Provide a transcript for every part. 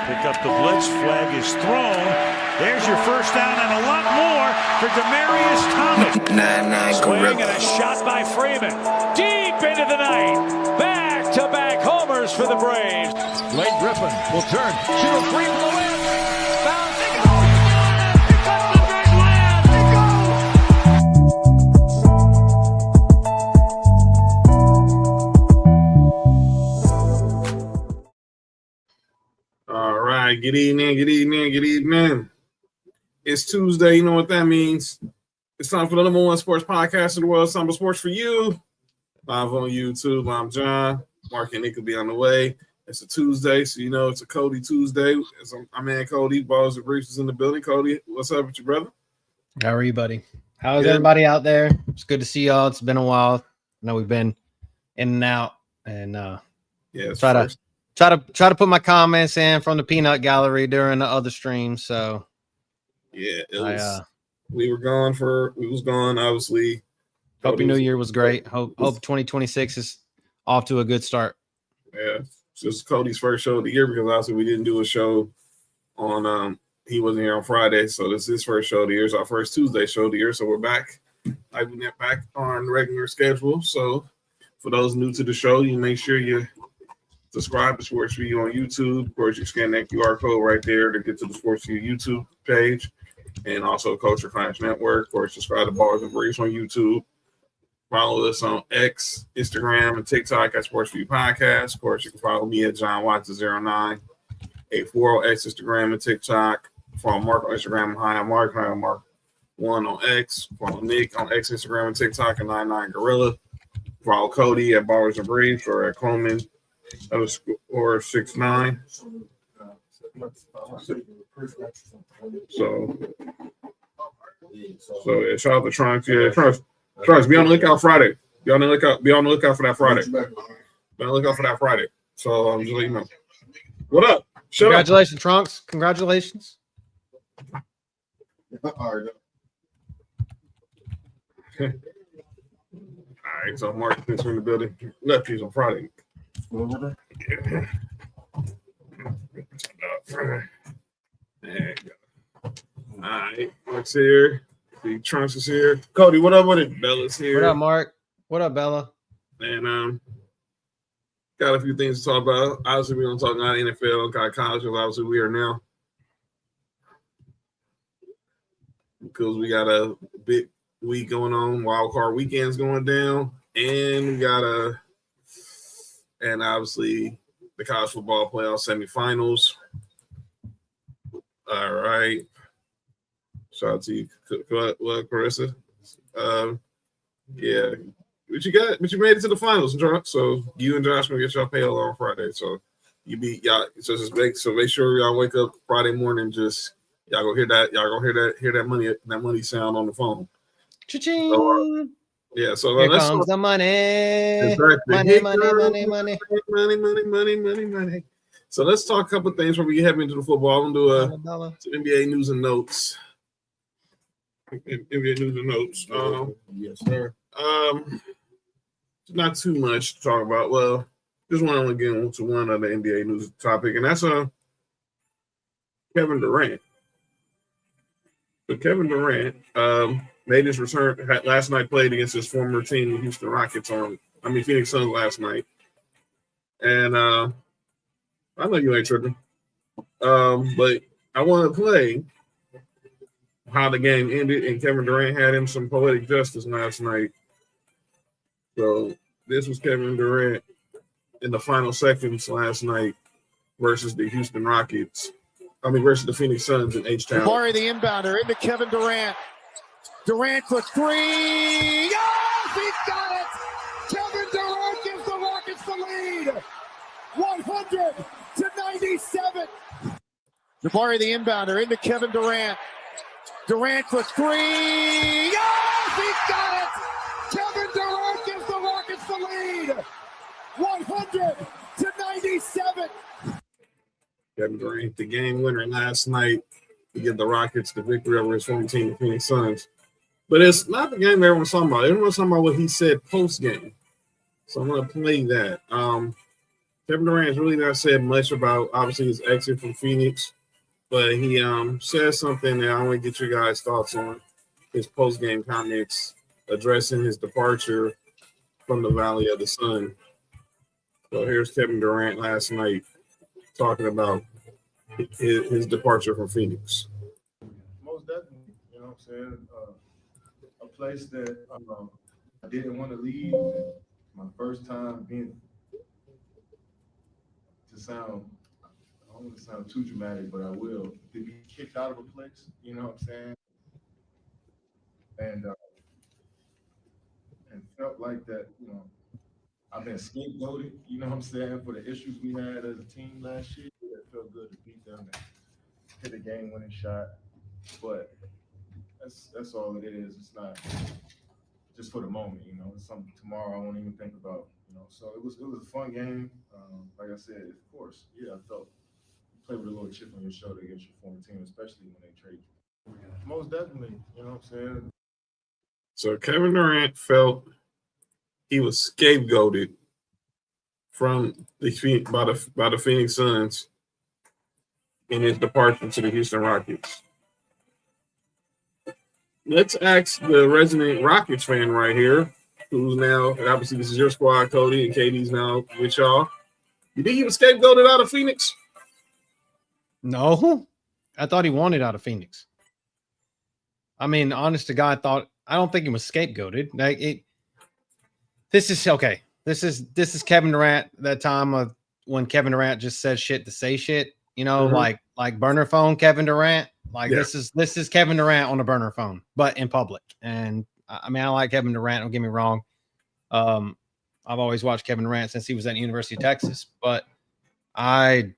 Pick up the blitz. Flag is thrown. There's your first down and a lot more for Demaryius Thomas. Swing and a shot by Freeman. Deep into the night. Back-to-back homers for the Braves. Blake Griffin will turn. Shoot a free for the win. Bounce. They go. Here comes the big land. They go. All right. Good evening. It's Tuesday. You know what that means. It's time for the number one sports podcast in the world. It's time for Sports4U. Live on YouTube. I'm John. Mark and Nick will be on the way. It's a Tuesday, so you know it's a Cody Tuesday. It's my man Cody. Balls and Briefs is in the building. Cody, what's up with you, brother? How are you, buddy? How's everybody out there? It's good to see y'all. It's been a while. I know we've been in and out, and try to put my comments in from the peanut gallery during the other streams. So yeah, we was gone. Obviously, hope your new year was great. Hope 2026 is off to a good start. Yeah, so this is Cody's first show of the year because obviously we didn't do a show on he wasn't here on Friday, so this is his first show of the year. It's our first Tuesday show of the year, so we're back. I've been back on regular schedule. So for those new to the show, you make sure you subscribe to Sports4U on YouTube. Of course, you scan that QR code right there to get to the Sports4U YouTube page, and also Culture Finance Network. Of course, subscribe to Bars and Briefs on YouTube. Follow us on X, Instagram, and TikTok at Sports4U Podcast. Of course, you can follow me at John Watson09, 840 X, Instagram, and TikTok. Follow Mark on Instagram, Hi Mark 1 on X. Follow Nick on X, Instagram, and TikTok, and 99 Gorilla. Follow Cody at Bars and Briefs or at Coleman _69. So yeah, shout out to Trunks. Yeah, Trunks, be on the lookout Friday. Be on the lookout for that Friday. Be on the lookout for that Friday. So I'm just letting you know. What up? Congratulations, Trunks. Congratulations. All right, so Mark is in the building. Lefties on Friday. Yeah. There you go. All right, Mark's here. The Trunks is here. Cody, what up with it? Bella's here. What up, Mark? What up, Bella? And got a few things to talk about. Obviously, we're gonna talk about NFL, got college, obviously we are now. Because we got a big week going on, wild card weekend's going down, and and obviously the college football playoff semifinals. All right. Shout out to you, Carissa. Yeah. But you made it to the finals, so you and Josh gonna get y'all paid on Friday. So you beat y'all. So make sure y'all wake up Friday morning. Just y'all go hear that money sound on the phone. Cha-ching. So, yeah. So here comes the money. Exactly. Money. So let's talk a couple of things before we head into the football. I'm gonna do some NBA news and notes. NBA news and notes. Yes, sir. Not too much to talk about. Well, just want to get into one of the NBA news topic, and that's Kevin Durant. So Kevin Durant made his return last night. Played against his former team, the Houston Rockets, Phoenix Suns last night, and I know you ain't tripping, but I want to play how the game ended, and Kevin Durant had him some poetic justice last night. So this was Kevin Durant in the final seconds last night versus the Houston Rockets. Versus the Phoenix Suns in H-Town. Jabari, the inbounder, into Kevin Durant. Durant for three. Yes, he got it! Kevin Durant gives the Rockets the lead. 100-97. Jabari, the inbounder, into Kevin Durant. Durant for three. Yes, he got it! Kevin Durant gives the Rockets the lead. 100-97. Kevin Durant, the game winner last night to give the Rockets the victory over his former team, the Phoenix Suns. But it's not the game everyone's talking about. Everyone's talking about what he said post-game. So I'm going to play that. Kevin Durant's really not said much about obviously his exit from Phoenix, but he said something that I want to get your guys' thoughts on his post-game comments addressing his departure from the Valley of the Sun. So here's Kevin Durant last night talking about his departure from Phoenix. Most definitely, you know what I'm saying? A place that I didn't want to leave. My first time being, I don't want to sound too dramatic, but I will, to be kicked out of a place, you know what I'm saying? And felt like that, you know, I've been scapegoated, you know what I'm saying, for the issues we had as a team last year. It felt good to beat them and hit a game-winning shot. But that's all it is. It's not just for the moment, you know. It's something tomorrow I won't even think about, you know. So it was a fun game. Like I said, of course, yeah, I felt you play with a little chip on your shoulder against your former team, especially when they trade you. Most definitely, you know what I'm saying. So Kevin Durant felt he was scapegoated from by the Phoenix Suns in his departure to the Houston Rockets. Let's ask the resident Rockets fan right here, who's now, obviously this is your squad, Cody, and KD's now with y'all. You think he was scapegoated out of Phoenix? No, I thought he wanted out of Phoenix. I mean, honest to God, I don't think he was scapegoated. This is Kevin Durant. That time of when Kevin Durant just says shit to say shit, you know, like burner phone Kevin Durant. Like this is Kevin Durant on a burner phone, but in public. And I mean, I like Kevin Durant. Don't get me wrong. I've always watched Kevin Durant since he was at the University of Texas, but I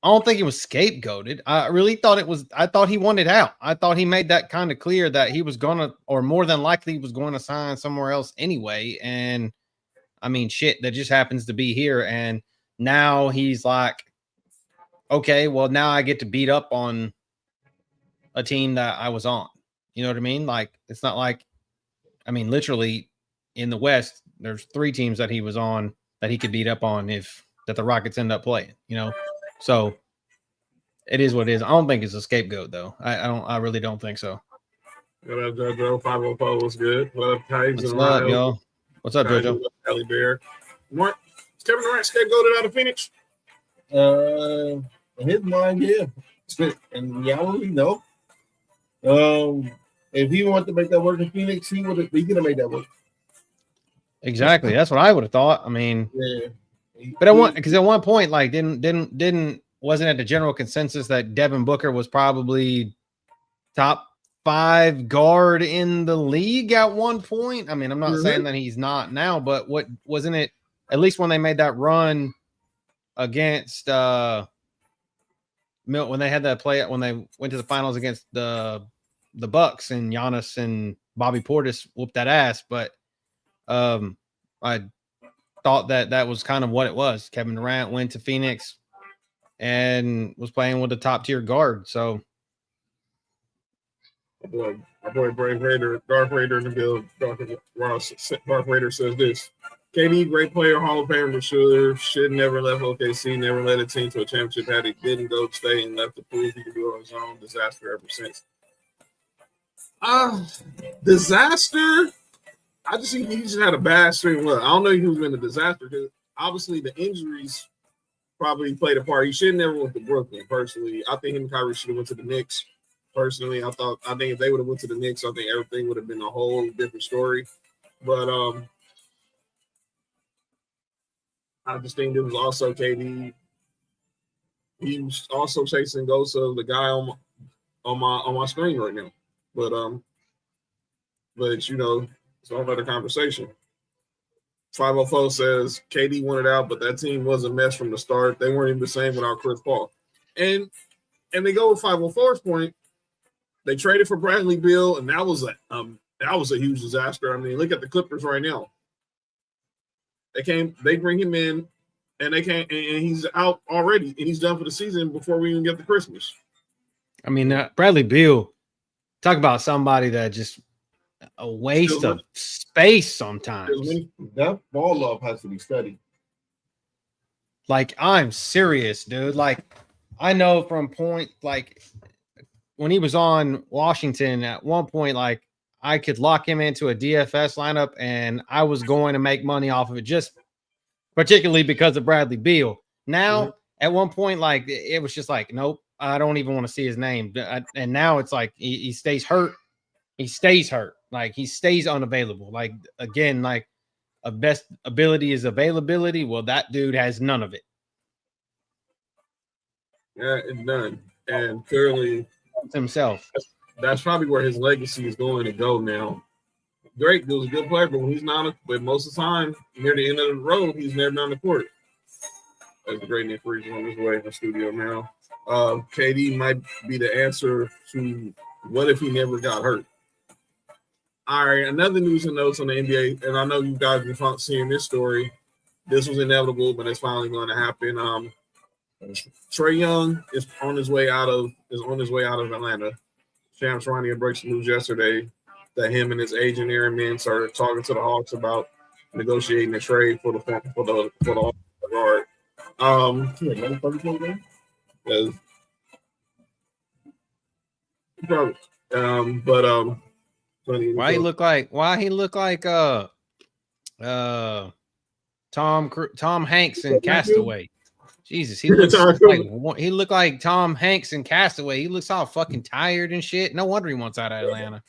don't think he was scapegoated. I thought he wanted out. I thought he made that kind of clear that he was gonna, or more than likely he was going to sign somewhere else anyway. And I mean, shit, that just happens to be here. And now he's like, okay, well, now I get to beat up on a team that I was on. You know what I mean? Like, it's not like, I mean, literally in the West, there's 3 teams that he was on that he could beat up on that the Rockets end up playing, you know? So it is what it is. I don't think it's a scapegoat though. I really don't think so. What up, JoJo? 504 was good. What up, Tides? What's up, y'all? What's up, JoJo? Ellie Bear. Is Kevin Durant scapegoated out of Phoenix? In his mind, yeah. In reality, no. If he wanted to make that work in Phoenix, he could have made that work. Exactly. That's what I would have thought. I mean, yeah. But at one point, like, wasn't it the general consensus that Devin Booker was probably top 5 guard in the league at one point? I mean, I'm not saying that he's not now, but what wasn't it? At least when they made that run against when they had that play when they went to the finals against the Bucks and Giannis and Bobby Portis whooped that ass. But I thought that was kind of what it was. Kevin Durant went to Phoenix and was playing with a top tier guard. So my boy Brave Raider, Darth Raider in the build. Darth Raider says this: KD, great player, Hall of Famer, should never left OKC, never led a team to a championship. Had he didn't go stay and left to prove he could do it on his own. Disaster ever since. Disaster. I just think he just had a bad string. Well, I don't know if he was in a disaster because obviously the injuries probably played a part. He should have never went to Brooklyn. Personally, I think him and Kyrie should have went to the Knicks. Personally, I think if they would have went to the Knicks, I think everything would have been a whole different story. But I just think it was also KD. He was also chasing ghosts of the guy on my screen right now. But you know, it's a whole other conversation. 504 says KD wanted out, but that team was a mess from the start. They weren't even the same without Chris Paul. And they go with 504's point. They traded for Bradley Beal, and that was a huge disaster. I mean, look at the Clippers right now. They bring him in, and he's out already, and he's done for the season before we even get to Christmas. I mean, Bradley Beal, talk about somebody that just a waste of space sometimes. That ball love has to be studied. Like, I'm serious, dude. Like, I know from point, like, when he was on Washington at one point, like, I could lock him into a DFS lineup and I was going to make money off of it, just particularly because of Bradley Beal. Now, at one point, like, it was just like, nope, I don't even want to see his name. And now it's like he stays hurt. He stays hurt. Like, he stays unavailable. Like, again, like, a best ability is availability. Well, that dude has none of it. Yeah, it's none. And clearly himself. That's probably where his legacy is going to go now. Drake was a good player, but when he's not, but most of the time, near the end of the road, he's never on the court. That's a great Nick Reeves on his way in the studio now. KD might be the answer to what if he never got hurt. All right, another news and notes on the NBA, and I know you guys have been seeing this story. This was inevitable, but it's finally going to happen. Trae Young is on his way out of Atlanta. Shams Charania breaks the news yesterday that him and his agent Aaron Mintz are talking to the Hawks about negotiating a trade for the guard. Why he look like Tom Hanks in Castaway? Jesus, he looked like Tom Hanks in Castaway. He looks all fucking tired and shit. No wonder he wants out of Atlanta.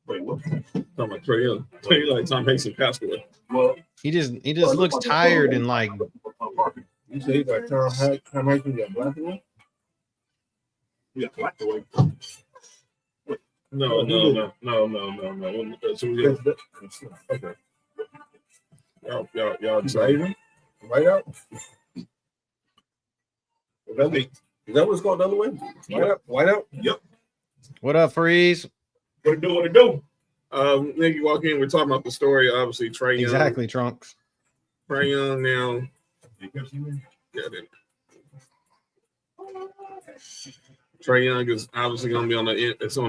Wait, what? Talking about Trae Young. Trae like Tom Hanks in Castaway. Well, he just looks tired and like. You say he's like Tom Hanks in black away? Yeah, black away. No. So we got okay. Y'all excited? Right out. Is that what it's called the other way? White out? Yep. What up, Freeze? What it do? Nick, you walk in, we're talking about the story, obviously, Trae Young. Exactly, Trunks. Trae Young now. Yeah, Trae Young is obviously going to be on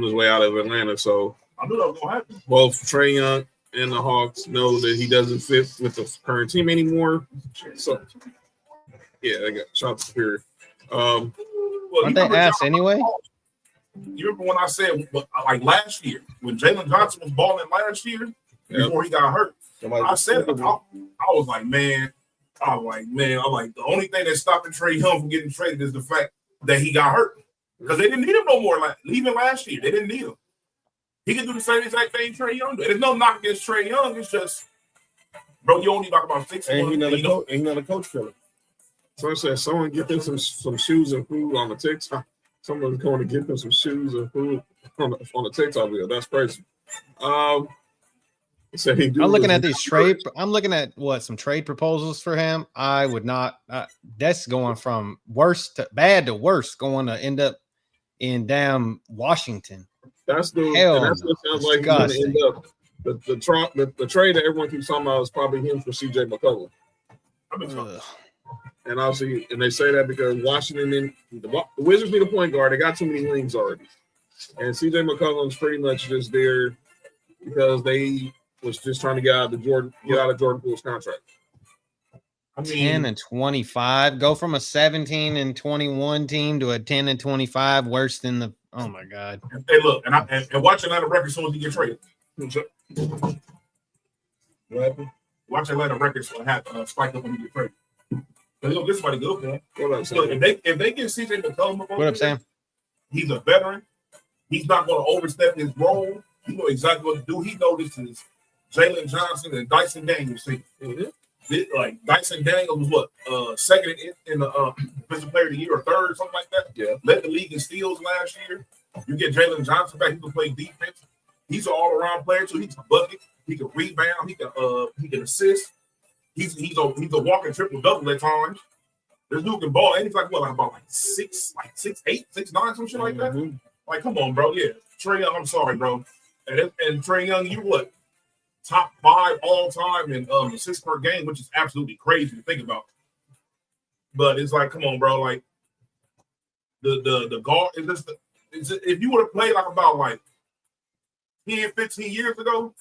his way out of Atlanta, so I knew that was going to happen. Both Trae Young and the Hawks know that he doesn't fit with the current team anymore. So, yeah, I got shot Superior. Aren't they ass anyway? You remember when I said, like last year, when Jalen Johnson was balling last year, before he got hurt, I said, I was like, the only thing that's stopping Trae Young from getting traded is the fact that he got hurt. Because they didn't need him no more. Like, even last year, they didn't need him. He can do the same exact thing Trae Young did. There's no knock against Trae Young. It's just, bro, you only talk about 6 months. Ain't not a coach killer. So I said, someone get them some shoes and food on the TikTok. Someone's going to get them some shoes and food on the TikTok video. That's crazy. I'm looking at these trade. I'm looking at some trade proposals for him. I would not. That's going from bad to worse. Going to end up in damn Washington. That's what sounds like he's going to end up. The trade that everyone keeps talking about is probably him for CJ McCollum. And obviously, and they say that because Washington and the Wizards need a point guard. They got too many wings already. And CJ McCollum's pretty much just there because they was just trying to get out of Jordan Poole's contract. 10 and 25. Go from a 17 and 21 team to a 10 and 25. Worse than the. Oh my God. Hey, look, and watch Atlanta records as soon as he gets traded. What happened? Watch Atlanta records spike up when he gets traded. Because he'll get somebody good for him. If they get CJ McCollum, what up, Sam? He's a veteran. He's not going to overstep his role. He knows exactly what to do. He knows this is Jalen Johnson and Dyson Daniels. Like Dyson Daniels was second in the Defensive Player of the Year or third or something like that. Yeah, led the league in steals last year. You get Jalen Johnson back, he can play defense. He's an all-around player too. He's a bucket. He can rebound. He can assist. He's a walking triple double at times. This dude can ball, and he's like about 6'8", 6'9", some shit like that. Like, come on, bro. Yeah, Trae Young. I'm sorry, bro. And Trae Young, you top 5 all time in assists per game, which is absolutely crazy to think about. But it's like, come on, bro. Like the guard is just if you would have played about 10, 15 years ago,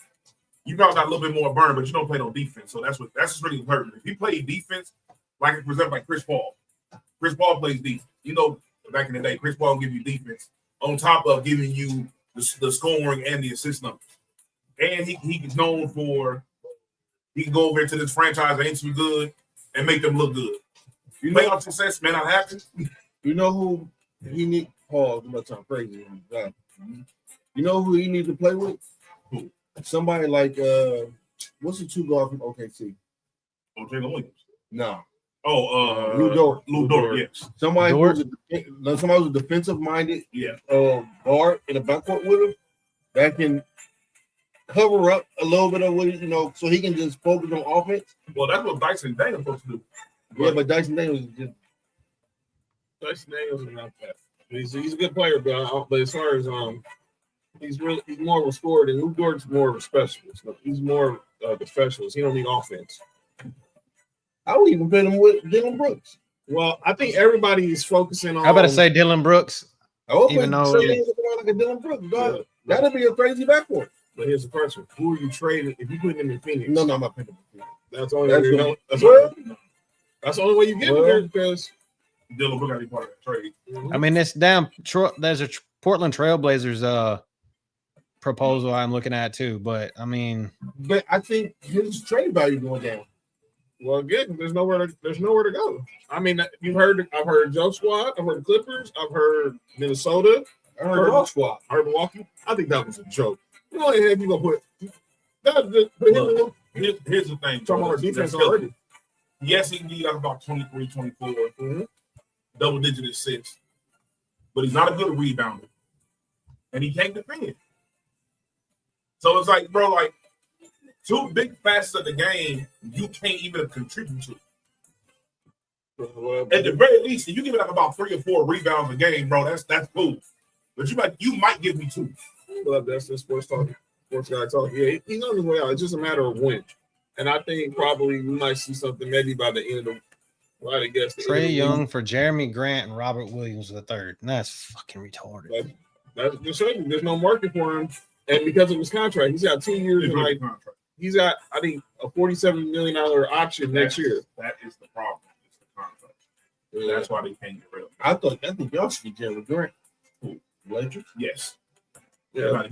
you probably got a little bit more burn, but you don't play no defense. So that's just really hurting. If you play defense like it presented by Chris Paul. Chris Paul plays defense. You know, back in the day, Chris Paul will give you defense on top of giving you the scoring and the assist numbers. And he's known for he can go over into this franchise that ain't too good and make them look good. You know, playoff success may not happen. You know who he need? Paul, I'm not sound crazy. You know who he needs to play with? Who? Somebody like what's the two guard from OKC? Oh, Jalen Williams. No. Oh, Lou Dort. Lou Dort, yes. Somebody who's a defensive minded guard in a backcourt with him that can cover up a little bit of what so he can just focus on offense. Well, that's what Dyson Daniels supposed to do. Yeah, but Dyson Daniels is just not that. He's a good player, but as far as he's more of a scorer than Lou Dort's more of a specialist. He's more of the specialist. He don't need offense. I would even put him with Dylan Brooks. Well, I think everybody is focusing on. I better say Dylan Brooks. Even though like a Dylan Brooks, dog. That'd be a crazy backcourt. But here's the question: who are you trading if you put him in Phoenix? No, I'm not picking him. That's the only way. That's the only way you get him there because Dylan Brooks got to be part of that trade. I mean, there's a Portland Trailblazers proposal I'm looking at too, but I mean, I think his trade value going down. Well, again, there's nowhere to go. I mean, I've heard Joe Squad, I've heard the Clippers, I've heard Minnesota, I heard Dog Squad, I heard Milwaukee. I think that was a joke. You know, you gonna put that. Here's the thing. Talking about defense already. Yes, he can be like about 23, 24, double-digit assists, but he's not a good rebounder, and he can't defend. So it's like, bro, like two big facets of the game you can't even contribute to. At the very least, if you give me like about 3 or 4 rebounds a game, bro, that's cool. But you might give me 2. Well, that's the sports talk. Sports guy talk. Yeah, he's on his way out. It's just a matter of when. And I think probably we might see something maybe by the end of Trae Young for Jeremy Grant and Robert Williams III. And that's fucking retarded. That's just showing there's no market for him. And because of his contract, he's got 2 years and he's got, I think, a $47 million option next year. That is the problem. It's the contract. Yeah. That's why they can't get rid of him. I think y'all should get Jeremy Grant. Lakers? Yes. Yeah.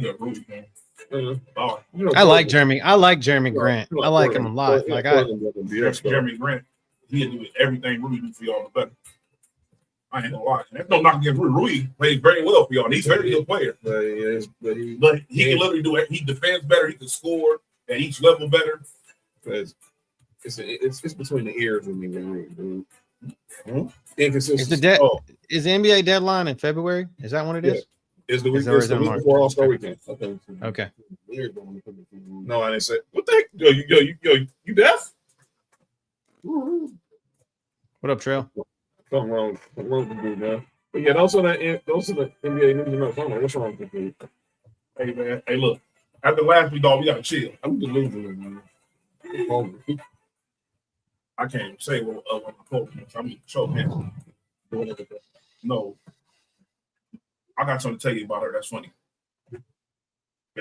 I like Jeremy. I like Jeremy Grant. I like him a lot. Jeremy Grant, he'll do everything Rui do for y'all better. I ain't gonna lie. That's no knock against Rui. Rui plays very well for y'all. He's a very good player. But he can literally do it. He defends better. He can score at each level better. It's between the ears with me, dude. Inconsistent. Is the NBA deadline in February? Is that when it is? Is the week before All-Star weekend? Okay. No, I didn't say. What the heck? You deaf? What up, Trail? Something wrong with the dude, man. But yeah, those are the NBA news and notes. I don't know what's wrong with the dude. Hey, man. Hey, look. After last week, dog, we got to chill. I'm just losing, man. I can't even say what my coach is. I'm just choking. No. I got something to tell you about her. That's funny.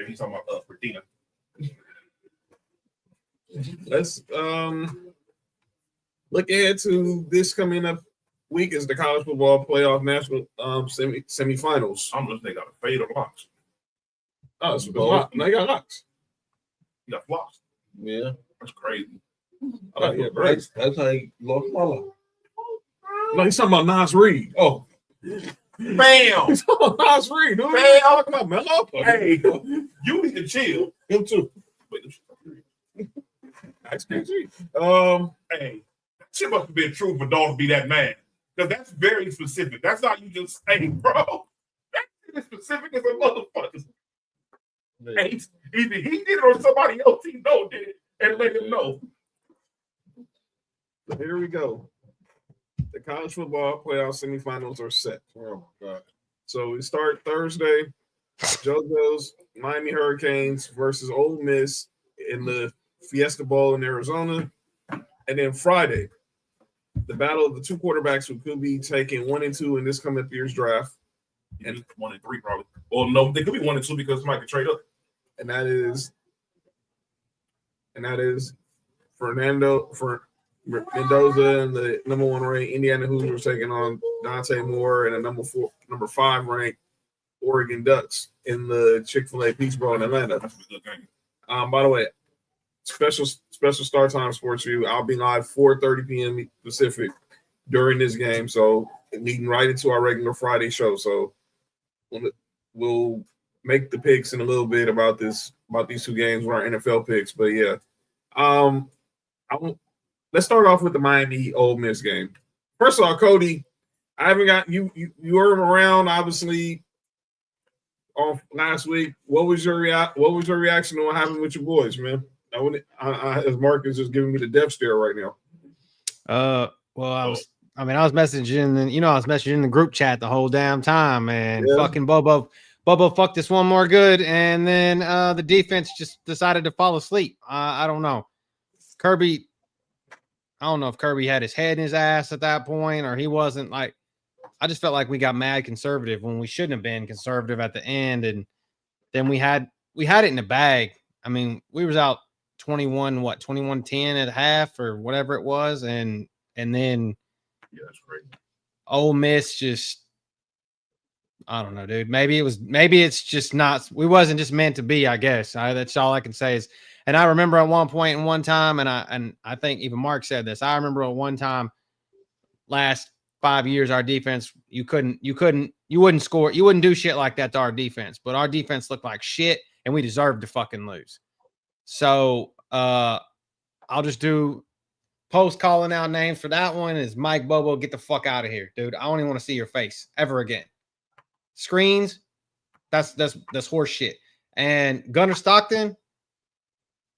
He's talking about Ferdina. Let's look ahead to this coming up week is the college football playoff national semifinals. I'm just they got a fade or locks. Oh, it's locked. No, you got locks. You got flops. Yeah, that's crazy. That's how he lost my life. No, he's talking about Nas Reed. Oh. Bam! He's talking about Nas Reed, dude. Bam! Talking about Melo. Hey, you need to chill. Him too. That's crazy. Hey, that shit must have been true for Dawn to be that mad. Because that's very specific. That's not you just saying, bro. That's specific as a motherfucker. Hey, either he did it or somebody else he know did it and let him know. So here we go. The college football playoff semifinals are set. Oh, my God. So we start Thursday. JoJo's Miami Hurricanes versus Ole Miss in the Fiesta Bowl in Arizona. And then Friday, the battle of the two quarterbacks who could be taking 1 and 2 in this coming year's draft. And 1 and 3 probably. Well, no, they could be 1 and 2 because somebody could trade up. And that is Mendoza in the number 1 ranked Indiana Hoosiers taking on Dante Moore and a number 5 ranked Oregon Ducks in the Chick-fil-A Peach Bowl in Atlanta. That's a good game. By the way, special start time Sports4U. I'll be live 4:30 p.m. Pacific during this game, so leading right into our regular Friday show. So we'll make the picks in a little bit about these 2 games with our NFL picks. But yeah, let's start off with the Miami Ole Miss game. First of all, Cody, I haven't got you weren't around obviously off last week. What was your reaction to what happened with your boys, man? As Mark is just giving me the death stare right now. Well, I was messaging in the group chat the whole damn time, and fucking Bobo fucked this one more good, and then the defense just decided to fall asleep. I don't know. Kirby, I don't know if Kirby had his head in his ass at that point, or he wasn't like. I just felt like we got mad conservative when we shouldn't have been conservative at the end, and then we had it in the bag. I mean, we was out 21-10 at half or whatever it was, and then that's great. Ole Miss just, I don't know, dude. Maybe it's just not. We wasn't just meant to be. I guess that's all I can say is. And I remember at one point and one time, and I think even Mark said this. I remember at one time last 5 years, our defense, you wouldn't score. You wouldn't do shit like that to our defense, but our defense looked like shit and we deserved to fucking lose. So I'll just do post calling out names for that one is Mike Bobo. Get the fuck out of here, dude. I don't even want to see your face ever again. Screens, that's horse shit. And Gunnar Stockton,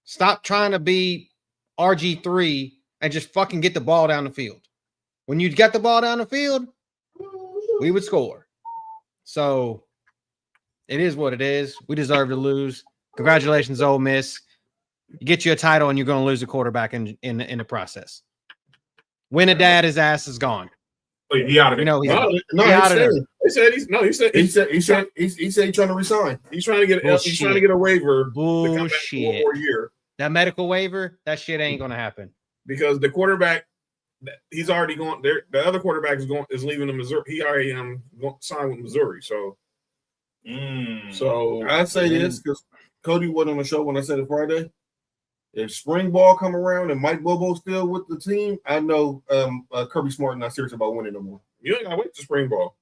stop trying to be RG3 and just fucking get the ball down the field. When you get the ball down the field, we would score. So it is what it is. We deserve to lose. Congratulations, Ole Miss. You get you a title, and you're going to lose a quarterback in the process. Win a dad, his ass is gone. He out of it. He's out of there. He said he's trying to resign. He's trying to get a waiver. Bullshit. One more year. That medical waiver, that shit ain't going to happen. Because the quarterback, he's already going there. The other quarterback is leaving the Missouri. He already signed with Missouri. So I'd say this because Cody wasn't on the show when I said it Friday. If spring ball come around and Mike Bobo's still with the team, I know Kirby Smart not serious about winning no more. You ain't gotta wait to spring ball.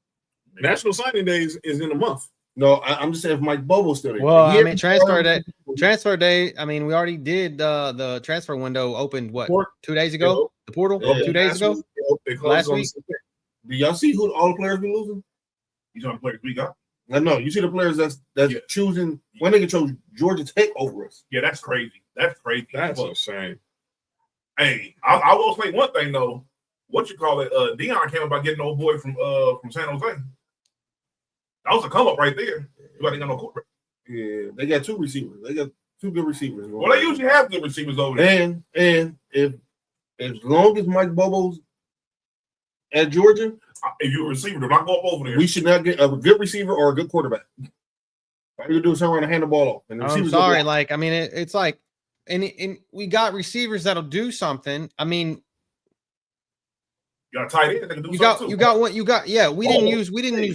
National Signing Day is in a month. No, I'm just saying if Mike Bobo's still there. Well, I mean, transfer day. I mean, we already did the transfer window opened 2 days ago. The portal 2 days ago. Last week. Do y'all see who all the players be losing? You talking players we got? I know. You see the players that's choosing. One nigga chose Georgia Tech over us. Yeah, that's crazy. That's crazy. That's insane. Hey, I will say one thing though. What you call it? Dion came about getting old boy from San Jose. That was a come up right there. You ain't got no quarterback. Yeah, they got 2 receivers. They got 2 good receivers. Well, they usually have good receivers over there. And if as long as Mike Bobo's at Georgia, if you're a receiver, do not go up over there. We should not get a good receiver or a good quarterback. All you do is turn around and hand the ball off. And I'm sorry, like I mean, it's like, and we got receivers that'll do something. I mean, you got a tight end that can do something. You got what you got. Yeah, we didn't use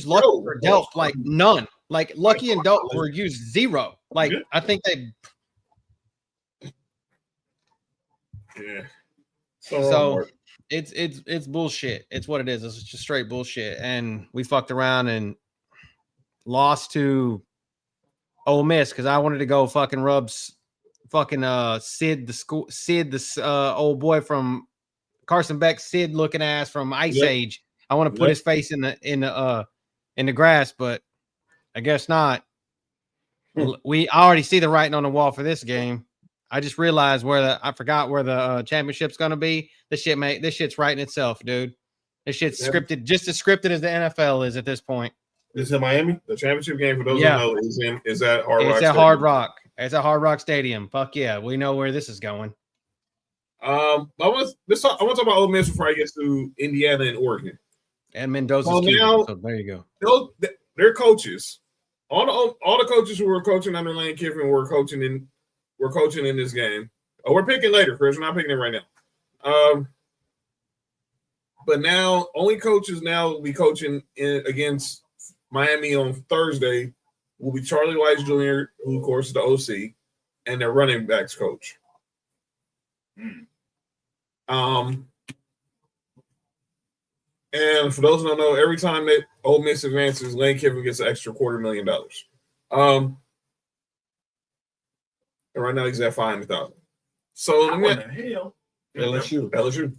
Lucky or Delp, like none. Like Lucky and Delp were used 0. Like I think they. Yeah. So it's bullshit. It's what it is. It's just straight bullshit. And we fucked around and lost to Ole Miss because I wanted to go fucking rubs fucking Sid the old boy from Carson Beck, Sid looking ass from Ice Age. I want to put his face in the grass, but I guess not. I already see the writing on the wall for this game. I just realized I forgot where the championship's gonna be. This shit's writing itself, dude. This shit's scripted, just as scripted as the NFL is at this point. This is in Miami. The championship game for those who know is at Hard Rock. It's at Hard Rock. It's at Hard Rock Stadium. Fuck yeah, we know where this is going. I want to talk about Ole Miss before I get to Indiana and Oregon. And Mendoza's so there you go. They're coaches. All the coaches who were coaching under Lane Kiffin were coaching in this game. Oh, we're picking later, Chris. We're not picking it right now. But now, only coaches now will be coaching against Miami on Thursday will be Charlie Weiss Jr., who, of course, is the OC, and their running backs coach. And for those who don't know, every time that Ole Miss advances, Lane Kiffin gets an extra $250,000. And right now he's at $500,000. So what the hell? LSU.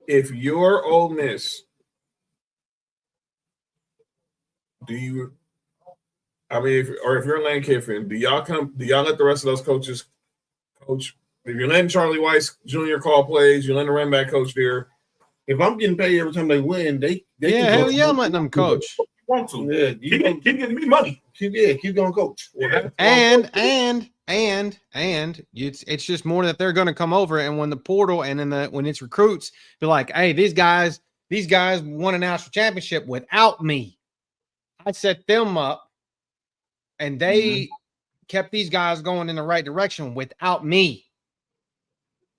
If you're Ole Miss, if you're Lane Kiffin, do y'all let the rest of those coaches coach? If you're letting Charlie Weiss Jr. call plays, you're letting the running back coach there. If I'm getting paid every time they win, they hell yeah, I'm letting them coach. Want to? Yeah, keep giving me money. Keep going, coach. And it's just more that they're going to come over, and when the portal and when it's recruits, be like, hey, these guys won a national championship without me. I set them up, and they kept these guys going in the right direction without me.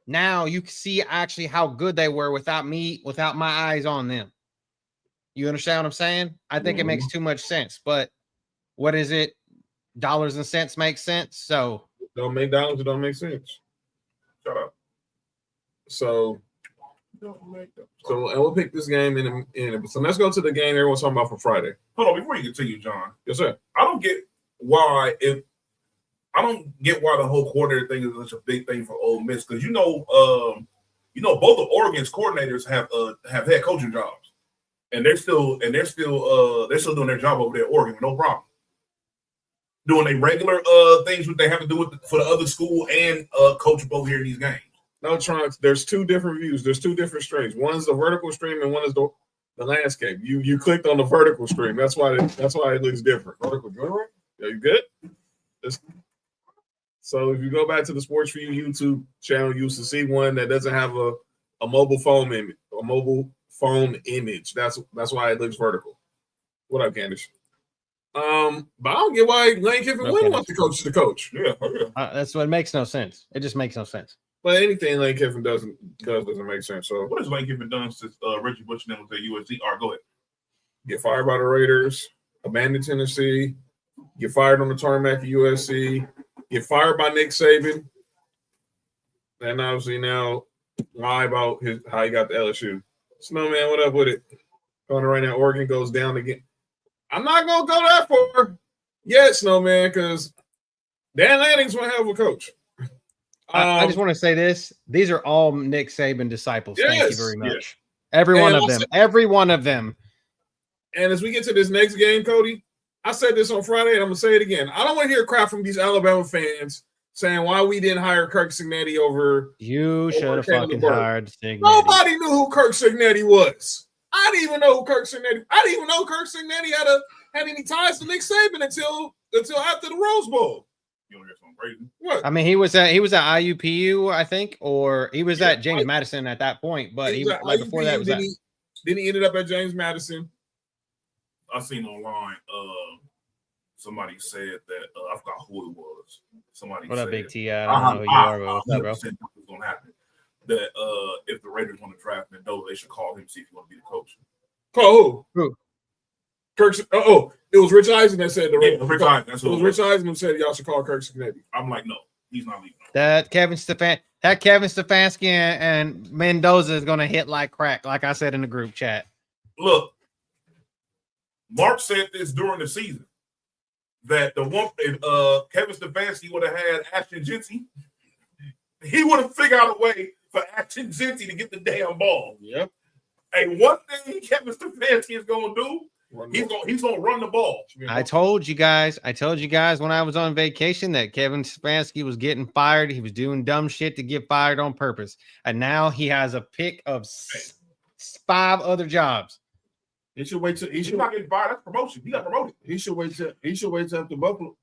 Now you can see actually how good they were without me, without my eyes on them. You understand what I'm saying? I think it makes too much sense, but what is it? Dollars and cents make sense. So don't make dollars, it don't make sense. Shut up. So and we'll pick this game in. So let's go to the game everyone's talking about for Friday. Hold on, before you continue, John. Yes, sir. I don't get why the whole coordinator thing is such a big thing for Ole Miss, because both of Oregon's coordinators have head coaching jobs, and they're still doing their job over there at Oregon with no problem. Doing their regular things what they have to do for the other school and coach both here in these games. No, Trunks, there's two different views. There's two different streams. One is the vertical stream and one is the landscape. You clicked on the vertical stream. That's why it looks different. Vertical drawing? Yeah, you good? So if you go back to the Sports4U YouTube channel, you used to see one that doesn't have a mobile phone image. That's why it looks vertical. What up, Candace? But I don't get why Lane Kiffin wouldn't want the coach to coach. Yeah. That's what makes no sense. It just makes no sense. But anything Lane Kiffin doesn't make sense. So what has Lane Kiffin done since Reggie Bush and them was at USC? All right, go ahead. Get fired by the Raiders, abandon Tennessee, get fired on the tarmac at USC, get fired by Nick Saban, and obviously now lie about how he got to LSU. Snowman, what up with it? Going right now, Oregon goes down again. I'm not going to go that far yet, Snowman, because Dan Lanning's one hell of a coach. I just want to say this. These are all Nick Saban disciples. Yes, thank you very much. Yes. Every one of them. And as we get to this next game, Cody, I said this on Friday, and I'm going to say it again. I don't want to hear crap from these Alabama fans saying why we didn't hire Kirk Cignetti over. You should have fucking hired Cignetti. Nobody knew who Kirk Cignetti was. I didn't even know who Kirk Cignetti. I didn't even know Kirk Cignetti had any ties to Nick Saban until after the Rose Bowl. You want to hear something crazy? What? I mean, he was at IUPU, I think, or he was at James Madison at that point. But he was like before that was then he ended up at James Madison. I seen online. Somebody said that I forgot who it was. Somebody. What said, up, Big T? I don't know who you are, but what's up, bro? What's going to happen? That if the Raiders want to draft Mendoza, they should call him see if he want to be the coach. Call who? Kirk. It was Rich Eisen that said the Raiders. Rich Eisen. It was Rich Eisen who said y'all should call Kirk Cignetti. I'm like, no, he's not leaving. That Kevin Stefanski and Mendoza is going to hit like crack, like I said in the group chat. Look, Mark said this during the season that Kevin Stefanski would have had Ashton Jinty, he would have figured out a way for Ashton Jinty to get the damn ball. Yep. Hey, one thing Kevin Stefanski is going to do, he's going to run the ball. I told you guys when I was on vacation that Kevin Stefanski was getting fired. He was doing dumb shit to get fired on purpose. And now he has a pick of 5 other jobs. He should wait till he's not getting fired. That's promotion. He got promoted. He should wait till after Buffalo.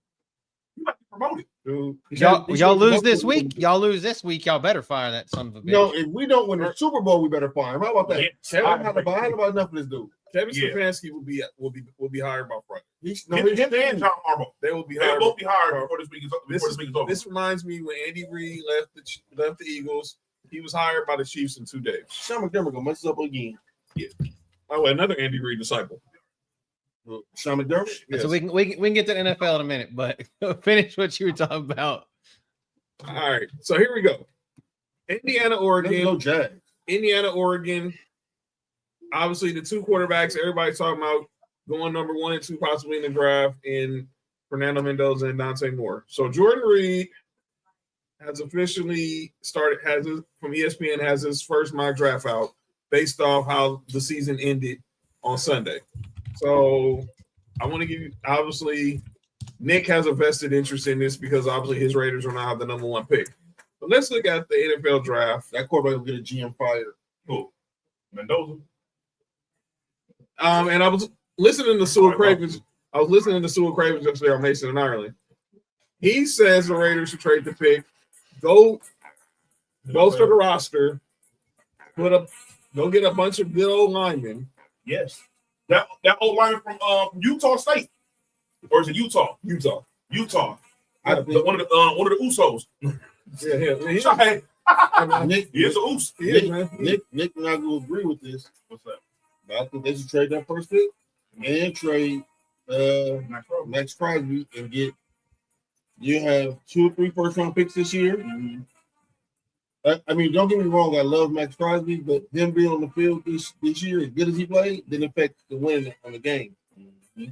He got promoted. Dude, y'all lose this week. Y'all lose this week. Y'all better fire that son of a bitch. No, if we don't win the Super Bowl, we better fire him. How about that? I have about enough of this dude. Kevin Stefanski will be hired by Friday. Him and John Harbaugh. They will be hired. They'll both be hired before this week is over. This reminds me when Andy Reid left the Eagles. He was hired by the Chiefs in 2 days. Sean McDermott gonna mess up again. Yeah. Oh, another Andy Reid disciple. Sean McDermott. Yes. So we can get to the NFL in a minute, but finish what you were talking about. All right. So here we go. Indiana, Oregon. No Jags. Indiana, Oregon. Obviously, the two quarterbacks everybody's talking about going number 1 and 2 possibly in the draft in Fernando Mendoza and Dante Moore. So Jordan Reed has officially started, from ESPN, has his first mock draft out based off how the season ended on Sunday. So I want to give you, obviously, Nick has a vested interest in this because obviously his Raiders will now have the number 1 pick. But let's look at the NFL draft. That quarterback will get a GM fired. Who? Mendoza. And I was listening to Sewell Cravens. I was listening to Sewell Cravens yesterday on Mason and Ireland. He says the Raiders should trade the pick, go bolster the roster, go get a bunch of good old linemen. Yes, that old lineman from Utah State, or is it Utah? Utah. One of the Usos. Nick, he is a Us. Nick and I will agree with this. What's that? I think they should trade that first pick and trade Max Crosby and get. You have 2 or 3 first-round picks this year. Mm-hmm. I mean, don't get me wrong. I love Max Crosby, but him being on the field this year, as good as he played, didn't affect the win on the game. Mm-hmm.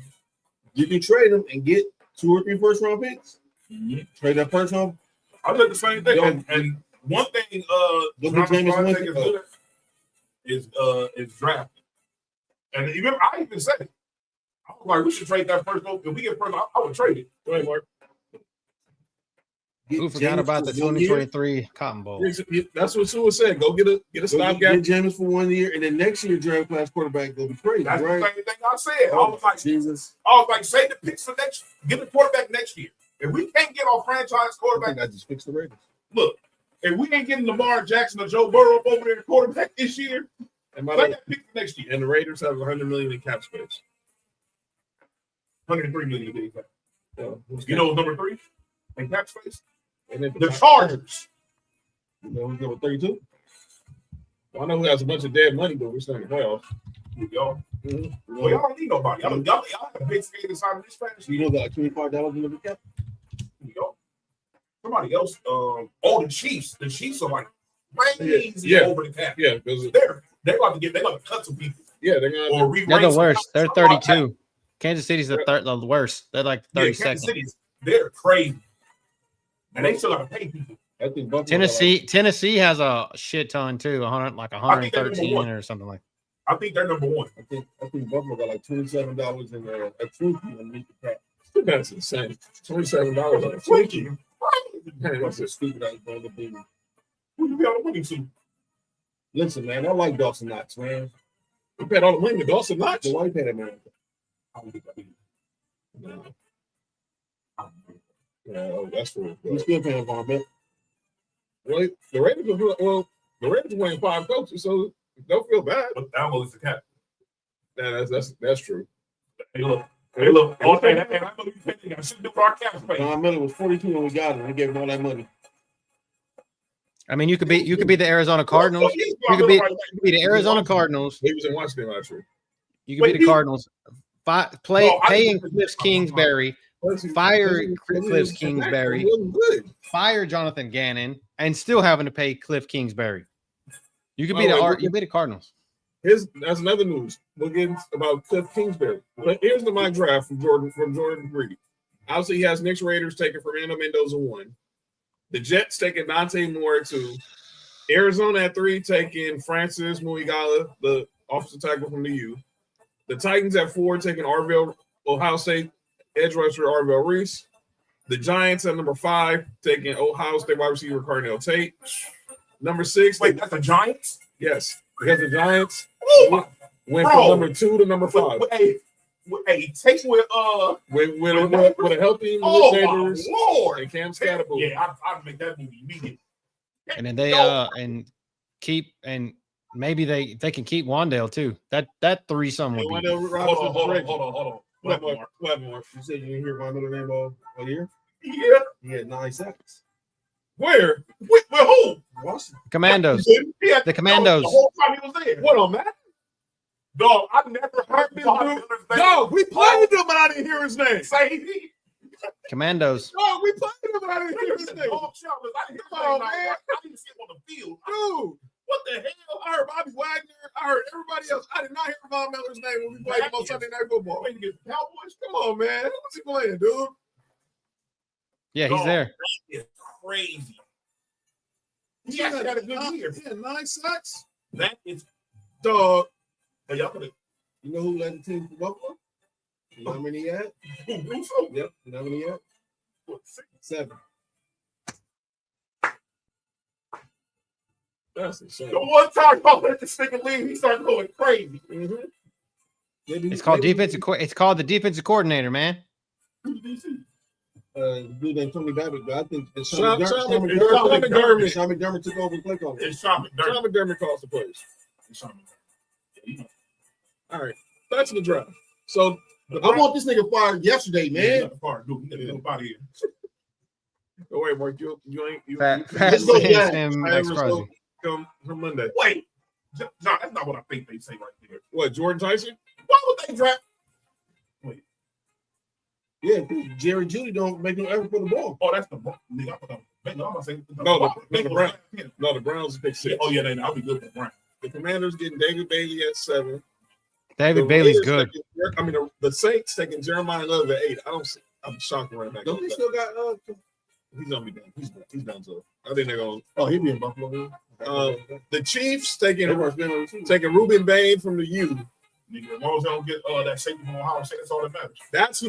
You can trade him and get 2 or 3 first-round picks. Mm-hmm. Trade that first round. I did the same thing. And one thing is drafting. And even I even said it. I was like, we should trade that first. If we get first, I would trade it. Go ahead, Mark. Who forgot about the 2023 Cotton Bowl? That's what Sewell said. Go get a stopgap. Get Jameis for 1 year, and then next year draft class quarterback go be crazy. That's right? the same thing I said. I was like, save the picks for next. Get the quarterback next year. If we can't get our franchise quarterback, I just fix the Raiders. Look, if we ain't getting Lamar Jackson or Joe Burrow up over there at quarterback this year, and that pick for next year. And the Raiders have $100 million in cap space. $103 million in cap. You know what's number 3 in cap space? And then the Chargers. You know who's number 32? Well, I know who has a bunch of dead money, but we're still in the playoffs. Y'all. Mm-hmm. Well, y'all don't need nobody. Y'all have a big stake inside of this fantasy. You know that $25 in the cap? Somebody else. The Chiefs. The Chiefs are like crazy over the cap. Yeah, because they're about to cut some people. Yeah, they're the worst. They're 32. Kansas City's the worst. They're like 32nd. Kansas City's, they're crazy. And they still got to pay people. I think Tennessee has a shit ton too, 113 or something like. I think they're number 1. I think Buffalo got like $27 in a Twinkie underneath the cap. That's insane. $27 on a Twinkie. That's a stupid ass brother thing. Who you be on the winning to? Listen, man, I like Dawson Knox, man. You paid all the money to Dawson Knox? So why you pay that man? No. Yeah, that's true. You still paying for him, man. Well, the Raiders are winning 5 coaches, so don't feel bad. But that was the cap. Yeah, that's true. Hey, look. All thing that I know you paying. I should do our cap space. Don Miller was 42 when we got him. We gave him all that money. I mean, you could be the Arizona Cardinals. You could be the Arizona Cardinals. He was in Washington last year. You could be the Cardinals. Paying Cliff Kingsbury. Fire Cliff Kingsbury, fire Jonathan Gannon, and still having to pay Cliff Kingsbury. You could be the Cardinals. That's another news. We'll get about Cliff Kingsbury. But here's the mock draft from Jordan Reed. Obviously, he has Knicks Raiders taking Fernando Mendoza 1. The Jets taking Dante Moore at 2. Arizona at 3 taking Francis Muigala, the offensive tackle from the U. The Titans at 4 taking Ohio State edge rusher Arvell Reese. The Giants at number 5 taking Ohio State wide receiver Carnell Tate. Number 6. Wait, that's the Giants? Yes, because the Giants went from number 2 to number 5. Tate with a healthy Sanders and Cam Scatterboot. Yeah, I'd make that movie immediately. And then they maybe they can keep Wandale too. That threesome would be. Hold on. What more? You said you didn't hear my middle name all year? Yeah. He had 9 seconds. Where? With who? Washington. Commandos. The Commandos. The whole time he was there. What on that? Dog, I never heard this dude. Dog, we played him, but I didn't hear his name. Say Commandos. Dog, we played him, but I didn't hear his name. I didn't Come on, man. I didn't see him on the field. Dude, what the hell? I heard Bobby Wagner. I heard everybody else. I did not hear Von Miller's name when we played him on Sunday Night Football. Playing against the Cowboys? Come on, man. What's he playing, dude? Yeah, he's there. That is crazy. He actually had a good year. He had 9 sacks. That is Dog. Hey, y'all could You know who led the team for Buffalo? You know how many he had? Russo? Yep. You know how many he had? 7. That's insane. The one time y'all let this nigga leave, he started going crazy. Mm-hmm. It's called defensive. It's called the defensive coordinator, man. Dude named Tony Babbitt, but I think it's Sean McDermott. Sean McDermott took over the play call. It's Sean McDermott. Sean McDermott calls the plays. All right. That's the draft. So I want this nigga fired yesterday, man. Don't worry, Mark. You ain't. Let's go, Max Crosby. Come from Monday. Wait. No, that's not what I think they say right there. What, Jordan Tyson? Why would they draft? Wait. Yeah, because Jerry Judy don't make him ever put the ball. Oh, that's the nigga. I'm gonna say the Browns. No, the Browns pick 6. Oh yeah, I'll be good for the Browns. The Commanders getting David Bailey at 7. David Bailey's good. The Saints taking Jeremiah Love at 8. I'm shocked right now. Don't they still got he's gonna be done. He's done. So I think they're gonna. Oh, he'll be in Buffalo. The Chiefs taking Ruben Bain from the U. Nigga, as long as they don't get that safety from Ohio State, that's all that matters. That's who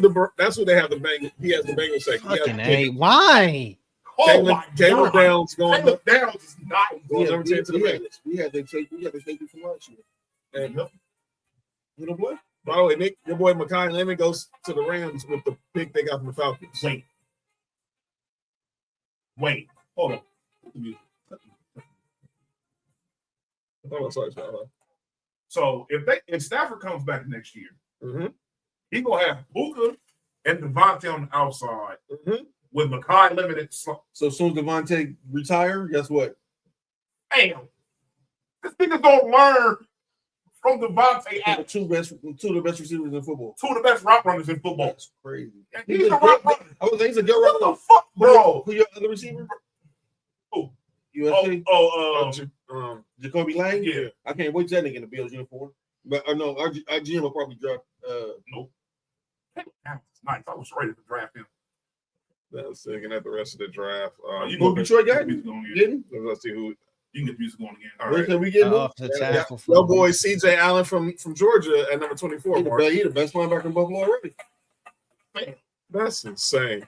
they have the Bengals. He has the Bengals second. Fucking A. Why? Caleb Downs going Caleb Downs is not going over to the Bengals. We had the safety from last year. And you know what? by the way, Nick, your boy Mekhi Lemon goes to the Rams with the pick they got from the Falcons. Wait, hold on. So if Stafford comes back next year, he gonna have Puka and Devontae on the outside with Mekhi limited. So as soon as Devontae retire, guess what? Damn, this nigga gonna learn from Devontae. Two of the best receivers in football. 2 of the best route runners in football. That's crazy. He's a route runner. I was he's a good route runner. What the fuck, bro? Who your other receiver? Who? USC? Jacoby Lane? Yeah. I can't wait till that nigga in the Bills uniform. But no, our GM will probably draft. Nope. Nice. I was ready to draft him. That's looking at the rest of the draft. You go Detroit guy? Didn't? Let's see who. You can get music going again. All right. Can we get your boy CJ Allen from Georgia at number 24. He's the best linebacker in Buffalo already. Man, that's insane.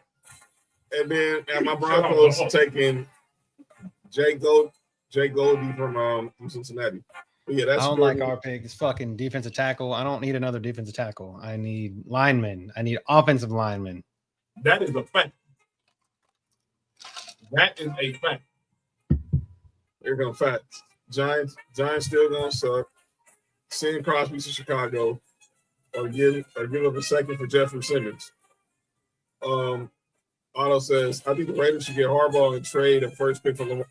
And then at my Broncos taking Jay Goldie from Cincinnati. But yeah, that's I don't like our pick. It's fucking defensive tackle. I don't need another defensive tackle. I need linemen. I need offensive linemen. That is a fact. That is a fact. They're gonna facts. Giants still gonna suck. Send Crosby to Chicago, or give up a second for Jeffrey Simmons. Otto says, I think the Raiders should get Harbaugh and trade a first pick for Lamar.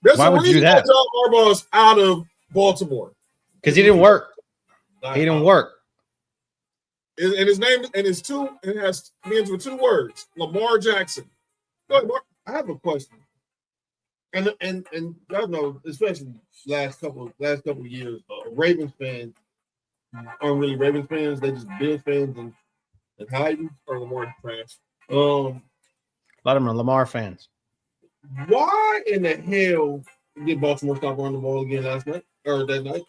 Why would you do that? Harbaugh's out of Baltimore because he didn't work. He didn't work. And his name begins with 2 words: Lamar Jackson. Go ahead, Mark. I have a question. And y'all know, especially last couple of years, Ravens fans aren't really Ravens fans. They just Bills fans and hiding. Or Lamar fans. A lot of them are Lamar fans. Why in the hell did Baltimore stop running the ball again last night or that night?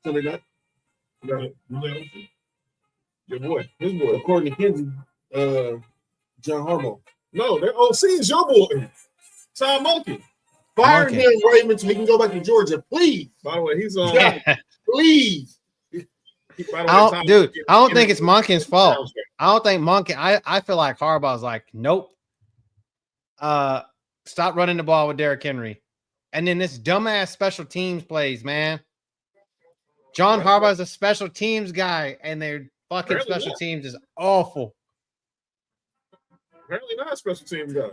Sunday night. Your boy, his boy. According to Kinsey, John Harbaugh. No, their OC is your boy. Tom Monkey. Fire him, Raymond, so he can go back to Georgia, please. By the way, he's on. Please. I don't think it's Monken's fault. I don't think Monken. I feel like Harbaugh's like, nope. Stop running the ball with Derrick Henry. And then this dumbass special teams plays, man. John Harbaugh is a special teams guy, and their fucking special teams is awful. Apparently not a special teams guy.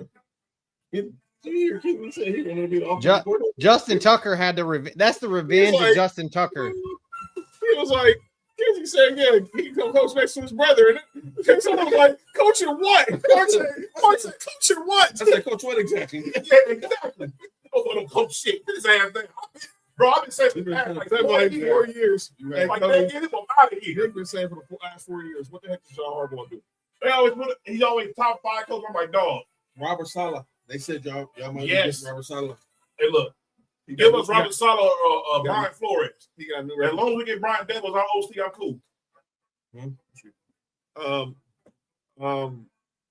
Justin Tucker had to that's the revenge of Justin Tucker. He was like, he said, yeah, he can come coach next to his brother. And someone was like, coaching what? Coaching what? I said, coach what exactly? Yeah, exactly. Oh, don't coach shit. This ass thing. Bro, I've been saying for the past 4 years. Like, they get him out of here. They've been saying for the last 4 years, what the heck is John Harbaugh do? He's always top 5 coach. I'm like, dog. Robert Saleh. They said y'all might get Robert Saleh. Hey, look. Give us Robert Saleh or Brian Flores. He got new as long as we get Brian Devils, our OC, I'm cool.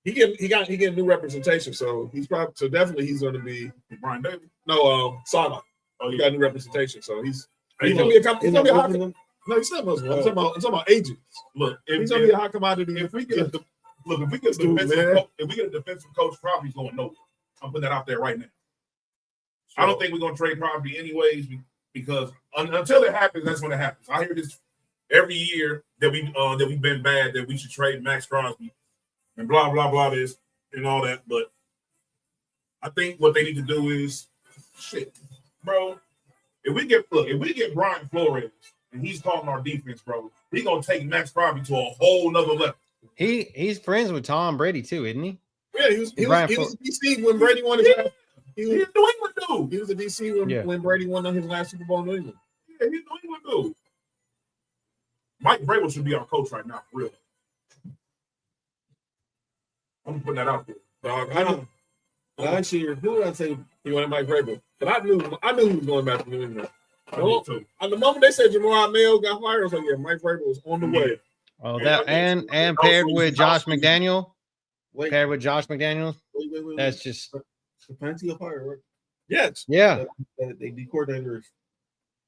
He got new representation, so he's definitely he's going to be Brian Davis. No, Saleh. Oh, he got new representation, so he's going to be a hot. No, he's not Muslim. I'm talking about agents. Look, he's going to be a hot commodity. If we get a defensive coach, probably going nowhere. I'm putting that out there right now. I don't think we're going to trade Crosby anyways because until it happens, that's when it happens. I hear this every year that we've been bad, that we should trade Max Crosby and blah, blah, blah, this and all that. But I think what they need to do is, shit, bro, if we get Brian Flores and he's calling our defense, bro, he's going to take Max Crosby to a whole nother level. He's friends with Tom Brady too, isn't he? Yeah, he was DC when Brady won his last. He was a New England dude. He was a DC when Brady won his last Super Bowl in New England. Yeah, he's a New England dude. Mike Vrabel should be our coach right now, for real. I'm putting that out there. Dog, I know. Last year, who did I say he wanted Mike Vrabel? But I knew he was going back to New England. On the moment they said Jamar Mail got fired, I was like, yeah, Mike Vrabel was on the way. Oh, that and paired with Josh McDaniel. Paired with Josh McDaniels. Wait. That's just Stefanski fired, right? Yes. Yeah. They the coordinators.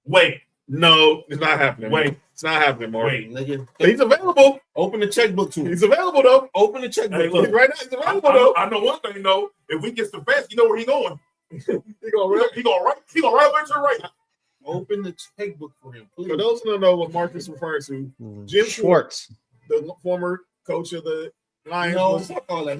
Wait. No, it's not happening. Wait. It's not happening, Mark. Wait. He's available. Open the checkbook to him. He's available, though. Open the checkbook. Hey, look, right now, he's available, though. I know one thing, though. If we get Stefanski, you know where he's going. He gonna right up to right. Open the checkbook for him, please. For those who don't know what Mark is referring to, Jim Schwartz, the former coach of the Lions, he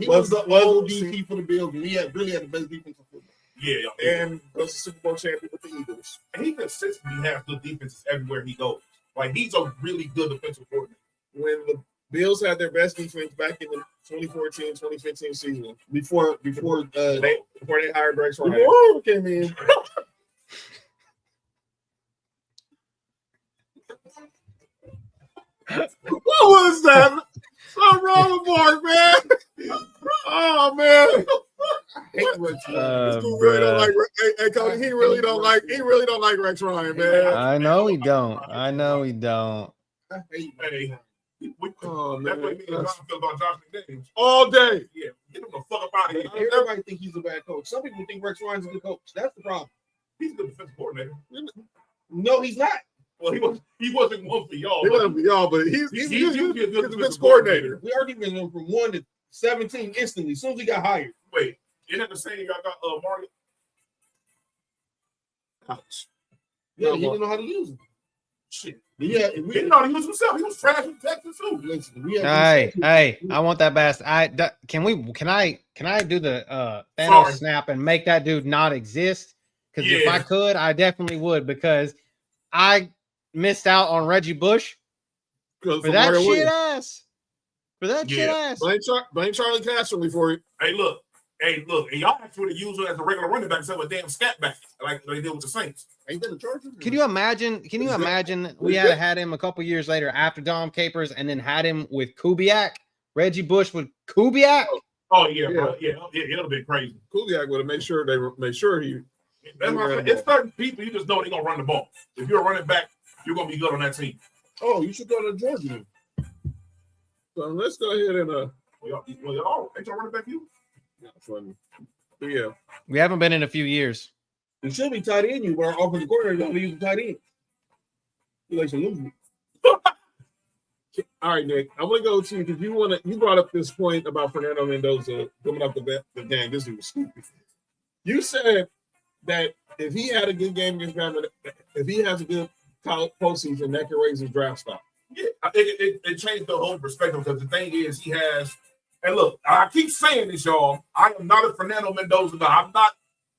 was the old DC for the Bills, and he really had the best defense of football. Yeah, and was a Super Bowl champion with the Eagles. And he consistently has good defenses everywhere he goes. Like, he's a really good defensive coordinator. When the Bills had their best defense back in the 2014-2015 season, before they hired Rex Ryan. Whoa, came in. What was that? What's wrong with Mark, man? Oh man. Really don't like, hey, Cody, he really don't like Rex Ryan, man. I know he don't. Hey, that's what me and John feel about Josh McDaniels. All day. Yeah, get him the fuck up out of here. Everybody think he's a bad coach. Some people think Rex Ryan's a good coach. That's the problem. He's a good defensive coordinator. No, he's not. Well, he wasn't one for y'all. He wasn't for y'all, but he's a good defensive coordinator. We already went from 1 to 17 instantly as soon as he got hired. Wait, isn't that the same y'all got Marty? Ouch. Yeah, he didn't know how to use him. Shit. Yeah, he didn't know how to use himself. He was trash in Texas too. Listen, hey, I want that bastard. Can I do the Thanos snap and make that dude not exist? Because if I could, I definitely would, because I missed out on Reggie Bush for that shit ass. Blame Charlie Casserly for it. Hey, look, and y'all actually use it as a regular running back instead of a damn scat back like they did with the Saints. Ain't that the Chargers? Can you imagine we had him a couple years later after Dom Capers and then had him with Kubiak, Reggie Bush with Kubiak? Oh yeah, bro. Yeah, it'll have been crazy. Kubiak would have made sure he. That's why I said, it's certain people you just know they're gonna run the ball. If you're a running back, you're gonna be good on that team. Oh, you should go to Georgia. So let's go ahead and ain't y'all running back you? Funny. But yeah, we haven't been in a few years. It should be tight end. You, but our offensive coordinator don't use the tight end. He likes to lose me. All right, Nick. I'm gonna go to you because you brought up this point about Fernando Mendoza coming up the game. This was stupid. You said that if he had a good game against Bama, if he has a good postseason, that can raise his draft stock. Yeah, it changed the whole perspective because the thing is, he has. And look, I keep saying this, y'all. I am not a Fernando Mendoza guy. I'm not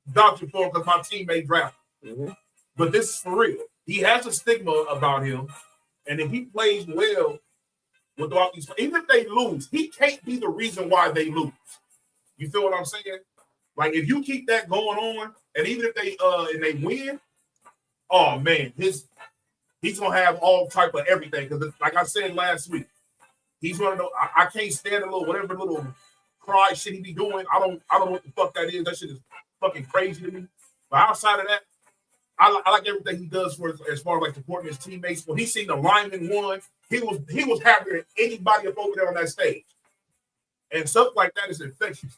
vouching for him because my teammate drafted. Mm-hmm. But this is for real. He has a stigma about him, and if he plays well with all these, even if they lose, he can't be the reason why they lose. You feel what I'm saying? Like if you keep that going on, and even if they win, oh man, he's gonna have all type of everything. Because like I said last week, he's one of those. I can't stand a little whatever little cry shit he be doing. I don't know what the fuck that is. That shit is fucking crazy to me. But outside of that, I like everything he does for as far as like supporting his teammates. When he seen the lineman won, he was happier than anybody up over there on that stage. And stuff like that is infectious.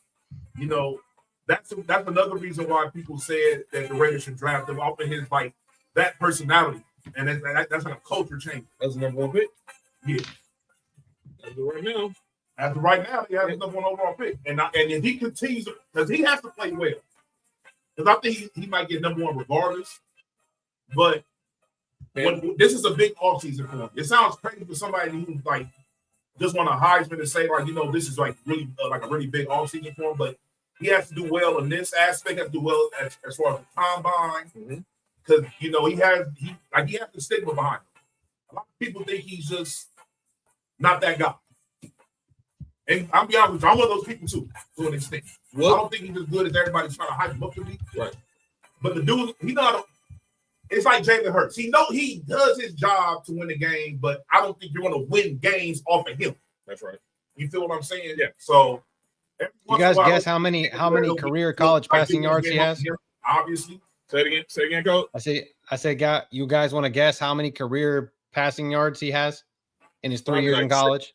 You know, that's another reason why people said that the Raiders should draft him off of his like that personality. And that's like a culture change. That's the number one pick. Yeah. As of right now. As of right now, he has the number one overall pick. And if he continues, because he has to play well. Because I think he might get number one regardless. But this is a big offseason for him. It sounds crazy for somebody who like just want a Heisman to say, like, you know, this is like really like a really big offseason for him. But he has to do well in this aspect, has to do well as far as the combine. Because, you know, he has the stigma behind him. A lot of people think he's just not that guy. And I'll be honest with you, I'm one of those people too, to an extent. I don't think he's as good as everybody's trying to hype him up to be. Right. But the dude, it's like Jalen Hurts. He does his job to win the game, but I don't think you're going to win games off of him. That's right. You feel what I'm saying? Yeah. So, you guys guess how many career college passing yards he has? Obviously. Say it again, Coach. I say, you guys want to guess how many career passing yards he has in his 3 years in college?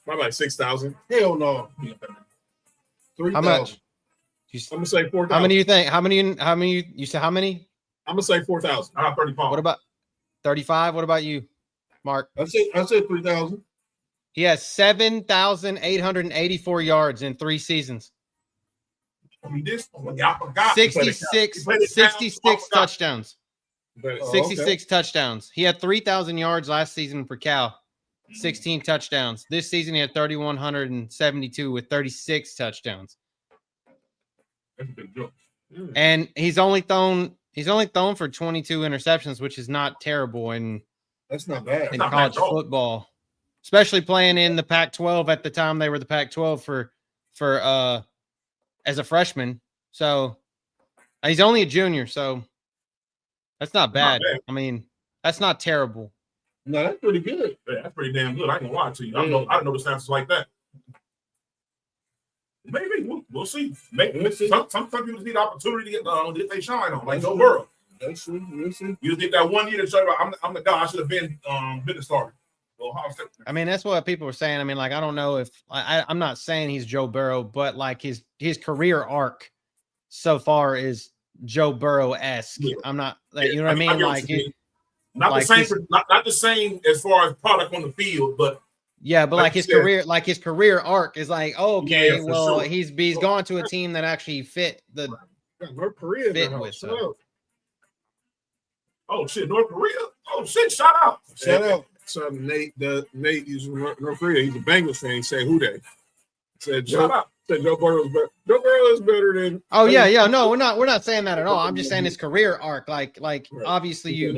Probably like 6,000. Hell no. 3,000. How much? I'm gonna say 4,000. How many do you think? How many? You said how many? I'm gonna say 4,000. 35. What about 35? What about you, Mark? I said 3,000. He has 7,884 yards in 3 seasons. I forgot. 66 touchdowns. 66 touchdowns. He had 3,000 yards last season for Cal. 16 touchdowns. This season he had 3,172 with 36 touchdowns. That's a big joke. And he's only thrown for 22 interceptions, which is not terrible that's not bad in college football, especially playing in the Pac-12 at the time. They were the Pac-12 for as a freshman. So he's only a junior, so that's not bad. I mean, that's not terrible. No, that's pretty good. Yeah, that's pretty damn good. I ain't gonna lie to you. I don't know the stats like that. Maybe we'll see. Maybe some people need opportunity if they shine on, like Joe Burrow. That's true. We'll see. You think that 1 year to show I'm the guy. I should have been a starter. Well, I mean, that's what people were saying. I mean, like, I don't know if I'm not saying he's Joe Burrow, but like his career arc so far is Joe Burrow-esque. Yeah. I'm not, like, you know what I mean? Like, not the same as far as product on the field, but yeah, but like his career arc is like, oh, okay, well, sure. he's gone to a team that actually fit North Korea fit with. So. Oh shit, North Korea! Oh shit, shout out! So Nate is from North Korea. He's a Bengals fan. He said who they said Joe Burrow is better. Joe Burrow is better than. Oh yeah. No, we're not saying that at all. I'm just saying his career arc. Like right. Obviously you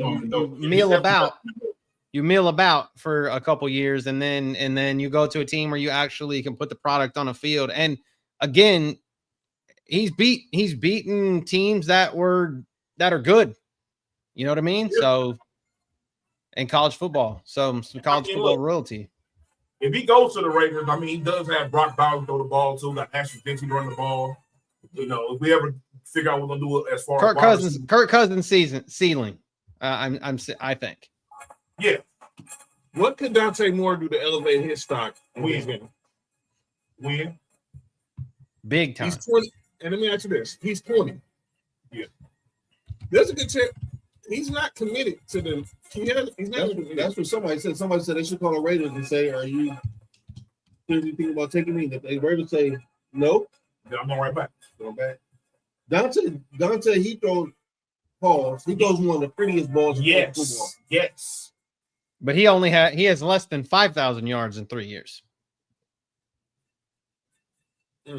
meal about for a couple years, and then you go to a team where you actually can put the product on a field. And again, he's beaten teams that are good. You know what I mean? Yeah. So in college football, some college football royalty. If he goes to the Raiders, I mean, he does have Brock Bowers throw the ball too. Got Ashley Vinci run the ball. You know, if we ever figure out what we're gonna do as far as Kirk Cousins ceiling. I think. Yeah. What could Dante Moore do to elevate his stock? Win. Big time. He's 20. And let me ask you this: he's 20. Yeah. There's a good chance. He's not committed to the. That's what somebody said. Somebody said they should call the Raiders and say, "Are you seriously thinking about taking me?" If the Raiders say no, then I'm going right back. Go back. Dante, he throws Pause. He goes one of the prettiest balls in football. Yes. But he has less than 5,000 yards in 3 years.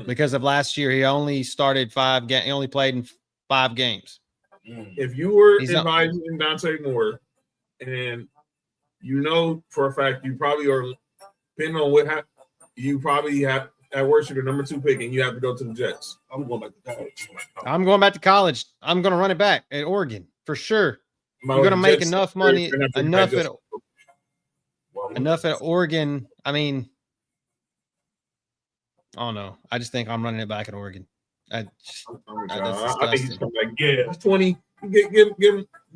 Because of last year, he only started he only played in 5 games. If you were advising Dante Moore, and you know for a fact you probably are, depending on what you probably have at worst you're the number 2 pick, and you have to go to the Jets. I'm going back to college. I'm going back to college. I'm going to run it back at Oregon for sure. You're going to make enough money, enough at Oregon. I mean, I don't know. I just think I'm running it back at Oregon. I think he's coming back. Yeah, he's 20. Get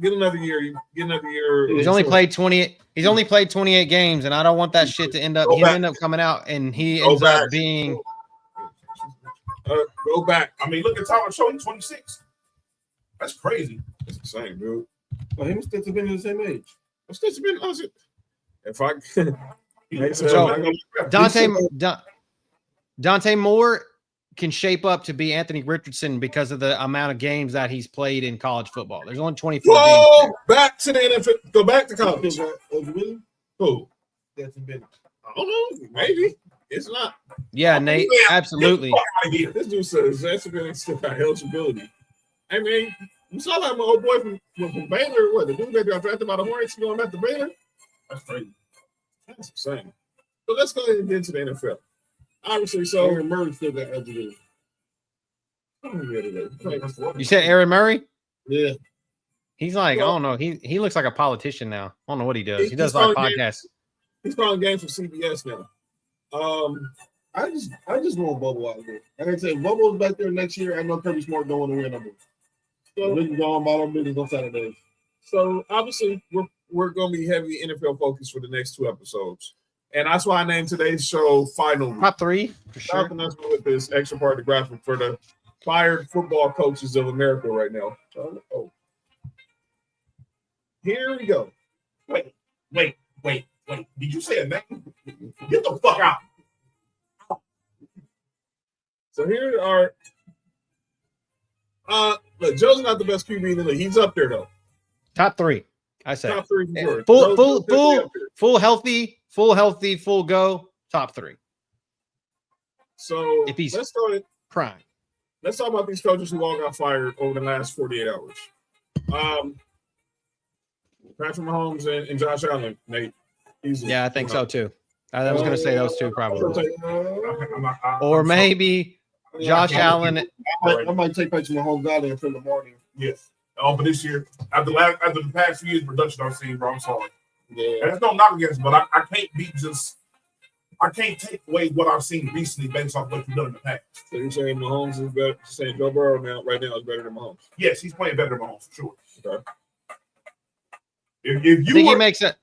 another year. Get another year. He's only played 28. He's only played 28 games, and I don't want that shit to end up. He'll end up coming out, and he ends up being. Go back. I mean, look at Thomas Show. He's 26. That's crazy. It's the same, dude. Well, him and Stetson Bennett the same age. Stetson Bennett, if I Dante Moore can shape up to be Anthony Richardson because of the amount of games that he's played in college football. There's only 24 games. Back to the NFL. Go back to college. Who? Stetson Bennett. I don't know. Maybe. It's not. Yeah, Nate. Absolutely. This dude says Stetson Bennett still got eligibility. I mean, you saw that my old boy from Baylor. What, the dude that got drafted by the Hornets going back to Baylor? That's crazy. That's insane. So let's go ahead and get into the NFL. Obviously, so Aaron Murray still got eligibility. You said Aaron Murray? Yeah. He's like, I don't know. He looks like a politician now. I don't know what he does. He does like podcasts. He's calling games for CBS now. I just want Bubble out there. Like I said, Bubble's back there next year. I know Kirby Smart don't want to win no more. So we can go on bottom business on Saturdays. So obviously we're going to be heavy NFL focused for the next 2 episodes. And that's why I named today's show Final Top 3 for sure. That's with this extra part of the graphic for the fired football coaches of America right now. Oh. Here we go. Wait. Did you say a name? Get the fuck out. So here are look, Joe's not the best QB in the league. He's up there though. Top 3. I said top 3 for sure. Full healthy, full go, top 3. So if he's let's start it prime. Let's talk about these coaches who all got fired over the last 48 hours. Patrick Mahomes and Josh Allen, Nate. Yeah, I think so too. I was going to say those 2 probably. Or maybe Josh Allen. I might take Patrick Mahomes out there for the morning. Yes. But this year, after the past few years production I've seen, bro, I'm sorry. Yeah. And there's no knock against him, but I can't take away what I've seen recently based off what he's done in the past. So you're saying Mahomes is better? Saying Joe Burrow right now is better than Mahomes? Yes, he's playing better than Mahomes for sure. Okay. He makes it.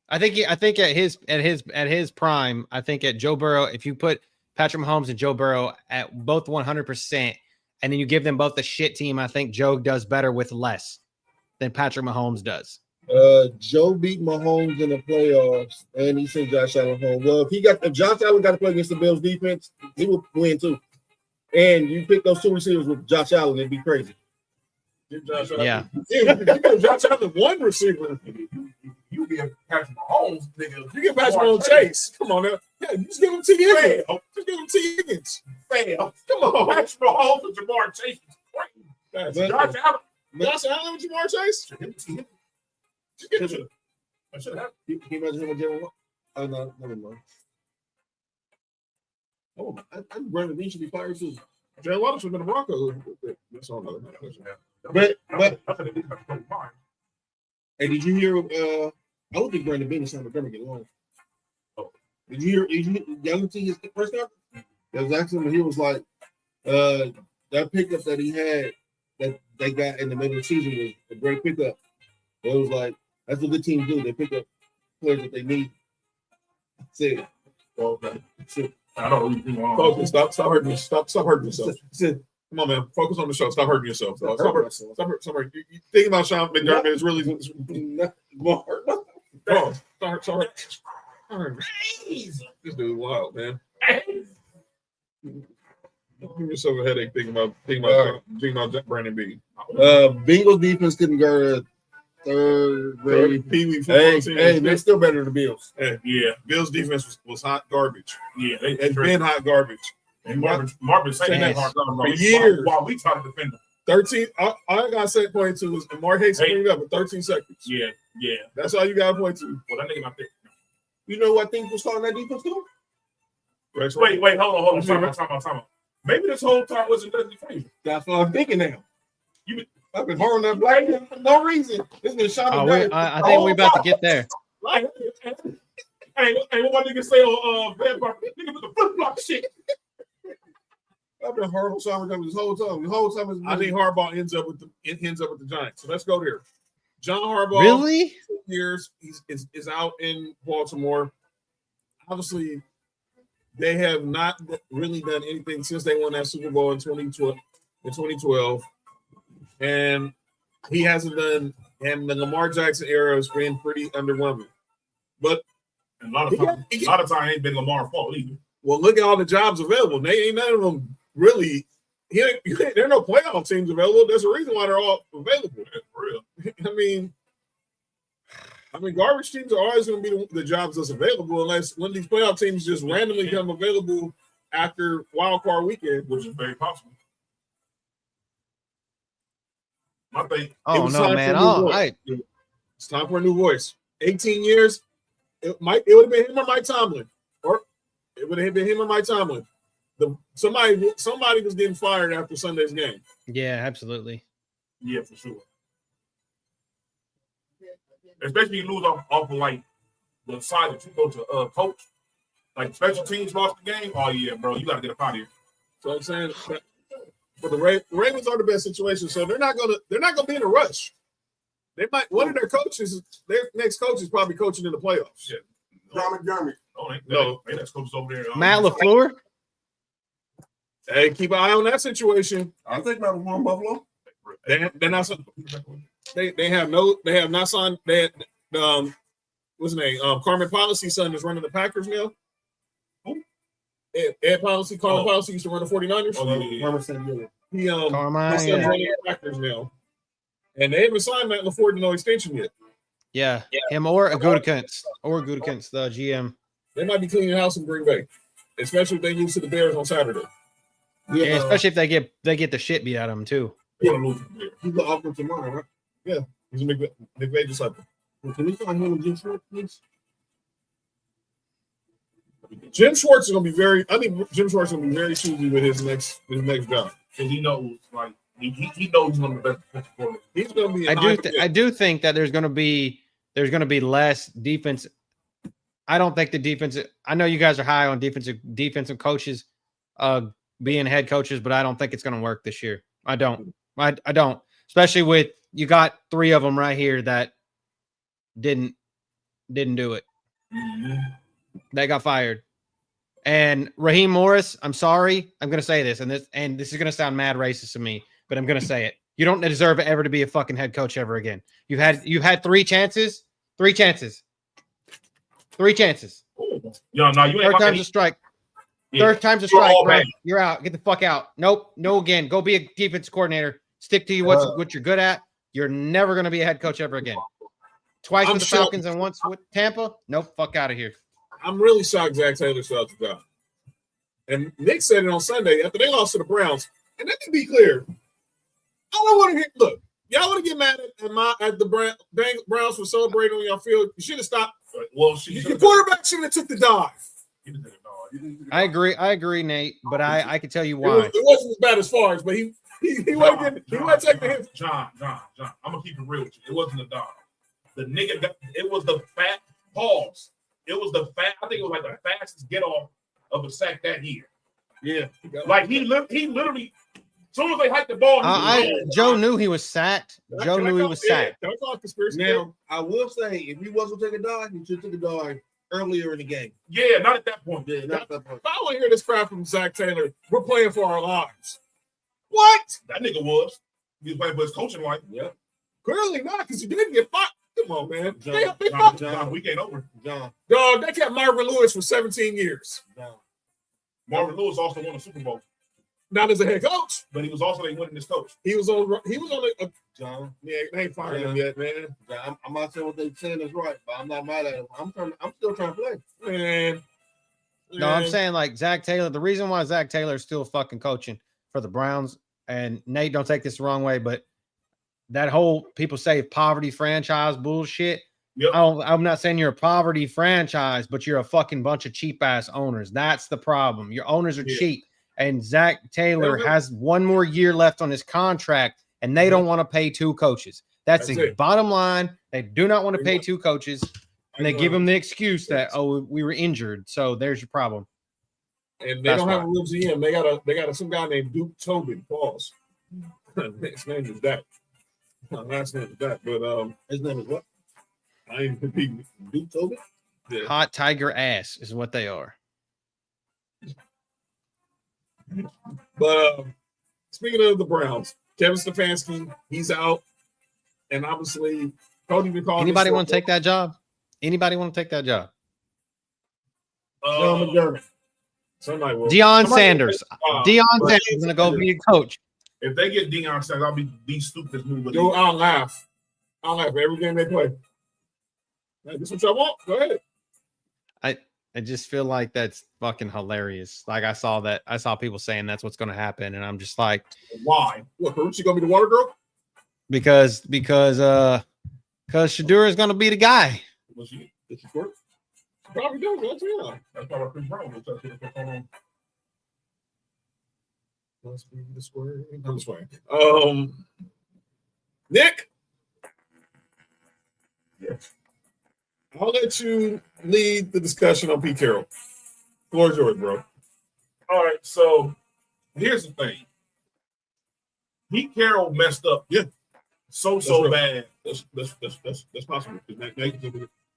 I think at his prime, I think at Joe Burrow, if you put Patrick Mahomes and Joe Burrow at both 100%, and then you give them both a shit team, I think Joe does better with less than Patrick Mahomes does. Joe beat Mahomes in the playoffs, and he sent Josh Allen home. Well, if Josh Allen got to play against the Bills defense, he would win too. And you pick those 2 receivers with Josh Allen, it'd be crazy. Josh Allen. Yeah. Josh Allen 1 receiver. You give Patrick Mahomes, nigga. You give Patrick Mahomes Chase. Come on now. Yeah, you just give him T. Higgins. Just give him T. Higgins. Fail. Come on. Patrick Mahomes and Jamar Chase is crazy. Josh Allen. Josh Allen with Jamar Chase? I should have. Can you imagine him with Jerry? Oh, no, never mind. Oh, I'm Brandon Bean should be fired too. Jay Waddle should have been a Bronco. That's all another. But hey, did you hear? I don't think Brandon Bean is trying to come and get along. Oh, did you hear? Y'all see his first time? That was actually when he was like, that pickup that he had that they got in the middle of the season was a great pickup. It was like that's what good teams do. They pick up players that they need. Say, okay. I don't really think focus. Stop hurting yourself. Stop hurting yourself. Come on, man. Focus on the show. Stop hurting yourself. Stop hurting. You think about Sean McDermott is really more hurt. Start hurting. This dude wild, man. Give yourself a headache thinking about Brandon B. Bengals defense couldn't guard a third-grade Pee Wee football team. Hey, they're still better than the Bills. Yeah, Bills defense was hot garbage. Yeah, it's been hot garbage. And Marvin saying that hard for years while we try to defend them. 13. All I got to point to is Mark Hayes bring it up at 13 seconds. Yeah. That's all you got to point to. Well, that nigga not there. You know what I think was starting that defense too? Wait, hold on. Time out. Maybe this whole time wasn't Dudley Frazier. That's what I'm thinking now. I've been holding that black man for no reason. It's been shot. I think we're about to get there. Hey, what my nigga say on nigga with the flip flop shit? I've been horrible Simon this whole time. I think Harbaugh ends up with the Giants. So let's go there. John Harbaugh, really? 2 years is out in Baltimore. Obviously, they have not really done anything since they won that Super Bowl in 2012. And he hasn't done, and the Lamar Jackson era has been pretty underwhelming. But a lot of time ain't been Lamar's fault either. Well, look at all the jobs available. They ain't none of them really. There are no playoff teams available. There's a reason why they're all available. For real. I mean, garbage teams are always going to be the jobs that's available unless one of these playoff teams just randomly come available after wild card weekend, which is very possible. My thing. Oh no, man! It's time for a new voice. 18 years. It would have been him or Mike Tomlin, or it would have been him or Mike Tomlin. Somebody was getting fired after Sunday's game. Yeah, absolutely. Yeah, for sure. Especially you lose off of like the side that you go to coach, like special teams lost the game. Oh yeah, bro, you got to get up out of here. So I'm saying, but the Ravens are the best situation, so they're not gonna be in a rush. They might one of their next coach is probably coaching in the playoffs. Yeah. Jeremy. No, they next coaches over there. Matt LaFleur. Hey, keep an eye on that situation. I think about one Buffalo. They're not. They have not signed. They had, what's his name? Carmen Policy's son is running the Packers now. Who? Ed Policy, Carmen Policy used to run the 49ers. He running the Packers now. And they haven't signed Matt LaFleur to no extension yet. Yeah, him or Gutekunst, the GM. They might be cleaning house in Green Bay, especially if they lose to the Bears on Saturday. Yeah, especially if they get the shit beat out of them too. He's the offensive mind, right? Yeah, he's a McVay disciple. Can we find him and Jim Schwartz, please? Jim Schwartz is going to be very. I think Jim Schwartz is going to be very choosy with his next job because he knows like. He knows he's one of the best players. He's going to be. I do think that there's going to be less defense. I don't think the defense. I know you guys are high on defensive coaches, being head coaches, but I don't think it's going to work this year. I don't. I don't. Especially with you got 3 of them right here that didn't do it. Mm-hmm. They got fired. And Raheem Morris, I'm sorry, I'm going to say this, and this is going to sound mad racist to me, but I'm going to say it. You don't deserve ever to be a fucking head coach ever again. You've had 3 chances. 3 chances. 3 chances. Yo, no, you ain't. Third time's a strike. Yeah. Third time's a strike, bro. You're out. Get the fuck out. Nope. No again. Go be a defense coordinator. Stick to what you're good at. You're never going to be a head coach ever again. Twice with the Falcons and once with Tampa. Nope. Fuck out of here. I'm really shocked Zach Taylor still out the job. And Nick said it on Sunday after they lost to the Browns. And let me be clear. I don't want to hear. Look, y'all want to get mad at the Browns for celebrating on your field. You should have stopped. Well, your quarterback should have took the dive. I agree, Nate. But I can tell you why. It wasn't as bad as far as, but he wasn't taking the hit. John, I'm gonna keep it real with you. It wasn't a dive. The nigga, it was the fat pause. It was I think it was like the fastest get off of a sack that year. Yeah. Like he literally, as soon as they hiked the ball, Joe knew he was sacked. Joe knew he was sacked. That's all conspiracy. Now, I will say, if he wasn't taking a dive, he should have took a dive earlier in the game. Yeah, not at that point. Yeah, not at that point. I want to hear this crap from Zach Taylor. We're playing for our lives. What? That nigga was. He was playing for his coaching life. Yeah. Clearly not, because he didn't get fired. Come on, man. John, week ain't over. John. Dog, they kept Marvin Lewis for 17 years. John. Marvin Lewis also won a Super Bowl. Not as a head coach, but he was also a winningest coach. He was on a John. Yeah, they ain't fired him yet, man. I'm not saying what they're saying is right, but I'm not mad at him. I'm still trying to play, man. No, I'm saying like Zach Taylor. The reason why Zach Taylor is still fucking coaching for the Browns, and Nate, don't take this the wrong way, but that whole people say poverty franchise bullshit. Yep. I'm not saying you're a poverty franchise, but you're a fucking bunch of cheap ass owners. That's the problem. Your owners are cheap, and Zach Taylor has one more year left on his contract, and they don't want to pay two coaches. That's the bottom line. They do not want to pay two coaches. And they give him the excuse that, we were injured. So there's your problem. And they don't have a real GM. They got some guy named Duke Tobin. Pause. His name is that. My last name is that. But his name is what? I ain't competing. Duke Tobin? Yeah. Hot tiger ass is what they are. But speaking of the Browns, Kevin Stefanski, he's out. And obviously, Cody been calling. Anybody want to take that job? Anybody want to take that job? John McDermott. Somebody will. Deion Sanders. Deion Sanders is going to go be a coach. If they get Deion Sanders, I'll be stupid. Dude, I'll laugh. I'll laugh every game they play. Hey, this what y'all want? Go ahead. I just feel like that's fucking hilarious. Like I saw people saying that's what's going to happen, and I'm just like, why? What, Carucci gonna be the water girl? Because Shadura is going to be the guy. Was she? Did she squirt? Probably does. That's yeah. That's why Chris Brown was touching it. Must be the square. I'm just playing. Nick. Yes. I'll let you lead the discussion on Pete Carroll. Floor is yours, bro. All right. So here's the thing. Pete Carroll messed up. Yeah. So bad. That's possible.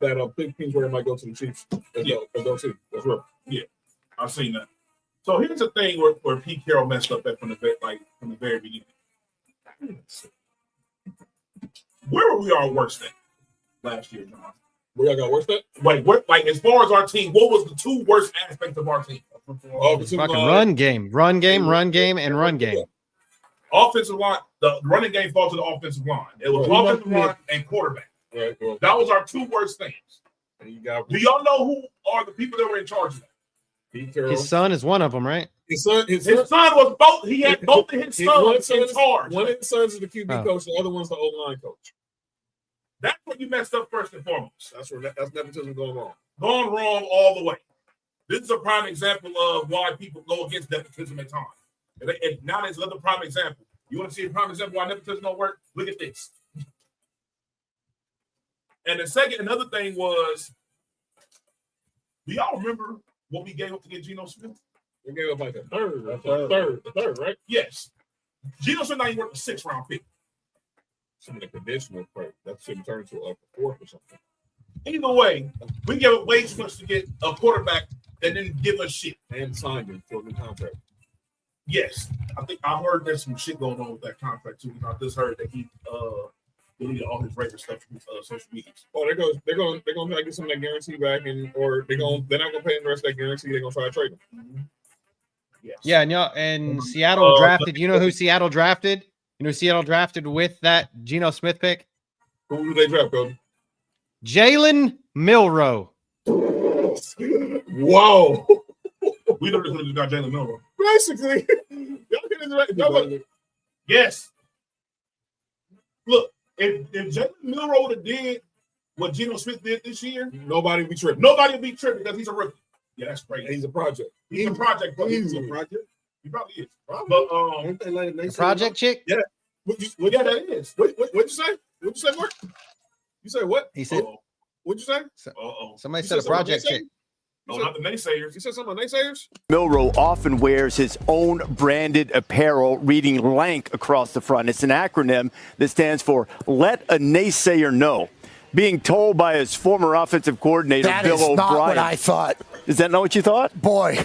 That big Kingsbury might go to the Chiefs. Let's see. That's real. Yeah, I've seen that. So here's the thing where Pete Carroll messed up at from the very beginning. Where were we all worse than last year, John? Where y'all got worse at? Wait, what? Like as far as our team, what was the two worst aspects of our team? Fucking run game, and run game. Offensive line, the running game falls to the offensive line. It was offensive line and quarterback. Right, well, that was our two worst things. Do y'all know who are the people that were in charge of that? His son is one of them, right? His son was both. He had both of his sons in charge. One of his sons is the QB coach. The other one's the O-line coach. That's what you messed up first and foremost. That's nepotism going wrong. Going wrong all the way. This is a prime example of why people go against nepotism at times. And now there's another prime example. You want to see a prime example why nepotism don't work? Look at this. And another thing was, do y'all remember what we gave up to get Geno Smith? We gave up like a third, right? Yes. Geno Smith not even worth a 6th round pick. Some of the conditional part that should turn to a 4th or something. Either way, we gave up way too much to get a quarterback that didn't give us shit. And signed him for a new contract. Yes. I think I heard there's some shit going on with that contract too. I just heard that he deleted all his regular stuff from social media. Oh, they're going to try to get some of that guarantee back, or they're not going to pay him the rest of that guarantee. They're going to try to trade him. Mm-hmm. Yes. Yeah, and Seattle drafted. You know who Seattle drafted? You know who Seattle drafted with that Geno Smith pick? Who did they draft, Cody? Jalen Milroe. Whoa. We know this got Jalen Milroe. Basically. Yes. Look, if Jalen Milroe would have did what Geno Smith did this year, nobody would be tripping. Nobody would be tripping because he's a rookie. Yeah, that's crazy. He's a project. He's a project. He's a project. He probably is. But the project chick? Yeah. Yeah, that is. What'd you say? What'd you say, Mark? You say what? He said. What'd you say? Somebody said a project chick. No, not the naysayers. You said something about naysayers? Milroe often wears his own branded apparel reading LANK across the front. It's an acronym that stands for Let a Naysayer Know. Being told by his former offensive coordinator, Bill O'Brien. That's not what I thought. Is that not what you thought? Boy,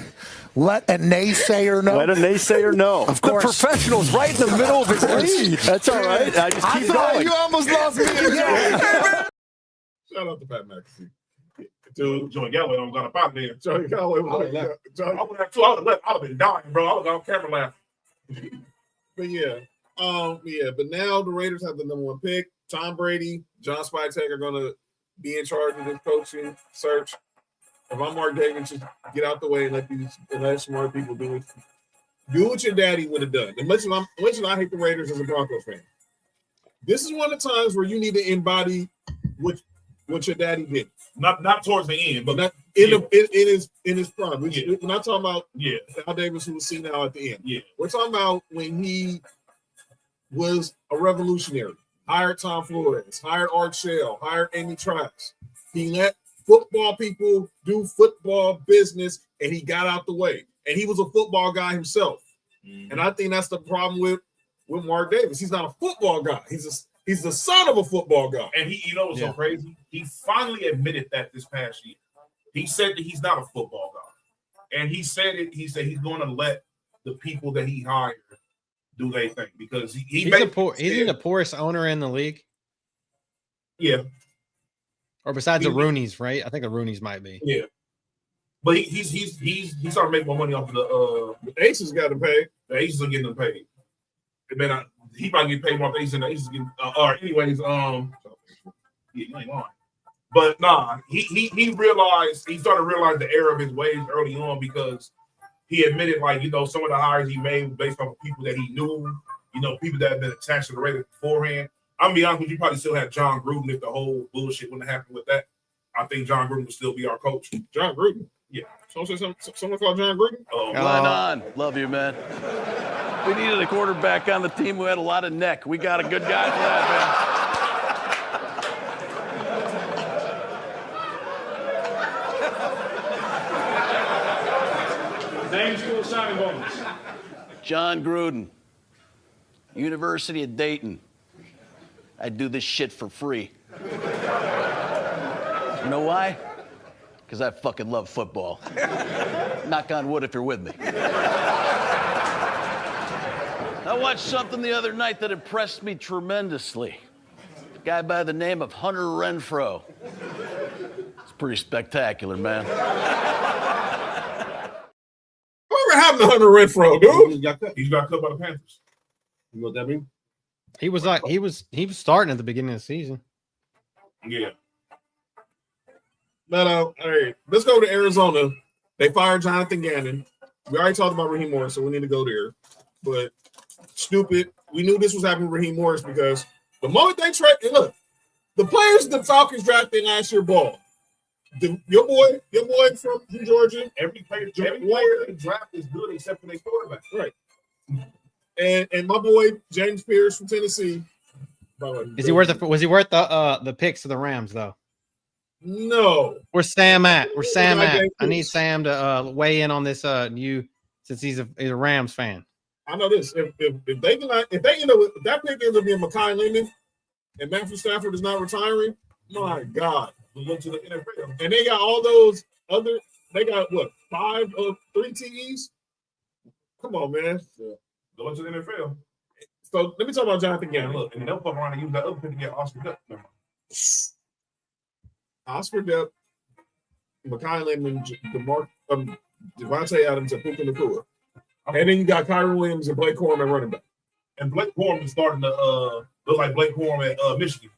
let a naysayer know. Let a naysayer know. Of course. The professional's right in the middle of his lead. That's all right. I just keep going. You almost lost me again. Shout out to Pat McAfee. Dude, Joey Galloway don't got up out there. Joey Galloway was I would have been dying, bro. I was on camera laughing. But but now the Raiders have the number 1 pick. Tom Brady, John Spytek are gonna be in charge of this coaching search. If I'm Mark Davis, just get out the way and let smart people do it. Do what your daddy would have done. As much as I hate the Raiders as a Broncos fan, this is one of the times where you need to embody what your daddy did. Not towards the end, but not in his prime. We're not talking about Al Davis, who was seen now at the end. Yeah, we're talking about when he was a revolutionary. Hired Tom Flores, hired Art Shell, hired Amy Trask. He let football people do football business, and he got out the way. And he was a football guy himself. Mm-hmm. And I think that's the problem with Mark Davis. He's not a football guy. He's the son of a football guy. And he, what's so crazy? He finally admitted that this past year. He said that he's not a football guy. And he said it. He said he's going to let the people that he hired do their thing because he's the poorest owner in the league. Yeah. Or besides the Rooneys, right? I think the Rooneys might be. Yeah. But he's starting to make more money off of the Aces got him paid. The Aces are getting them paid. And then he might get paid more than the Aces getting anyways, you ain't lying. But he realized, he started to realize the error of his ways early on because he admitted, some of the hires he made based on people that he knew, people that had been attached to the Raiders beforehand. I'm gonna be honest with you, probably still had John Gruden if the whole bullshit wouldn't have happened with that. I think John Gruden would still be our coach. John Gruden? Yeah. Someone called John Gruden? Right on. Love you, man. We needed a quarterback on the team who had a lot of neck. We got a good guy for that, man. Name, school, signing bonus. John Gruden, University of Dayton. I do this shit for free. You know why? Because I fucking love football. Knock on wood if you're with me. I watched something the other night that impressed me tremendously. A guy by the name of Hunter Renfrow. It's pretty spectacular, man. Whatever happened to Hunter Renfrow, dude? He got cut by the Panthers. You know what that means? He was starting at the beginning of the season. Yeah. But all right, let's go to Arizona. They fired Jonathan Gannon. We already talked about Raheem Morris, so we need to go there. But stupid. We knew this was happening with Raheem Morris because the moment they trade, look, the players the Falcons drafted last year ball. Your boy from Georgia. Every player they draft is good except for their quarterback. Right. And my boy James Pierce from Tennessee. Was he worth the picks of the Rams though? No. Where's Sam at? I need Sam to weigh in on this. Since he's a Rams fan. I know this. If they end up if that pick ends up being Mekhi Lehman and Matthew Stafford is not retiring, my God. We go to the NFL. And they got all those other. They got what 3 TEs? Come on, man. Yeah. Go to the NFL. So let me talk about Jonathan Gannon. Look, and they'll fuck around and use that other pick to get Oscar Duck. Oscar Duck, Mekhi Lehman, Devontae Adams, and Puka Nacua. And then you got Kyron Williams and Blake Corum at running back. And Blake Corum is starting to look like Blake Corum at Michigan.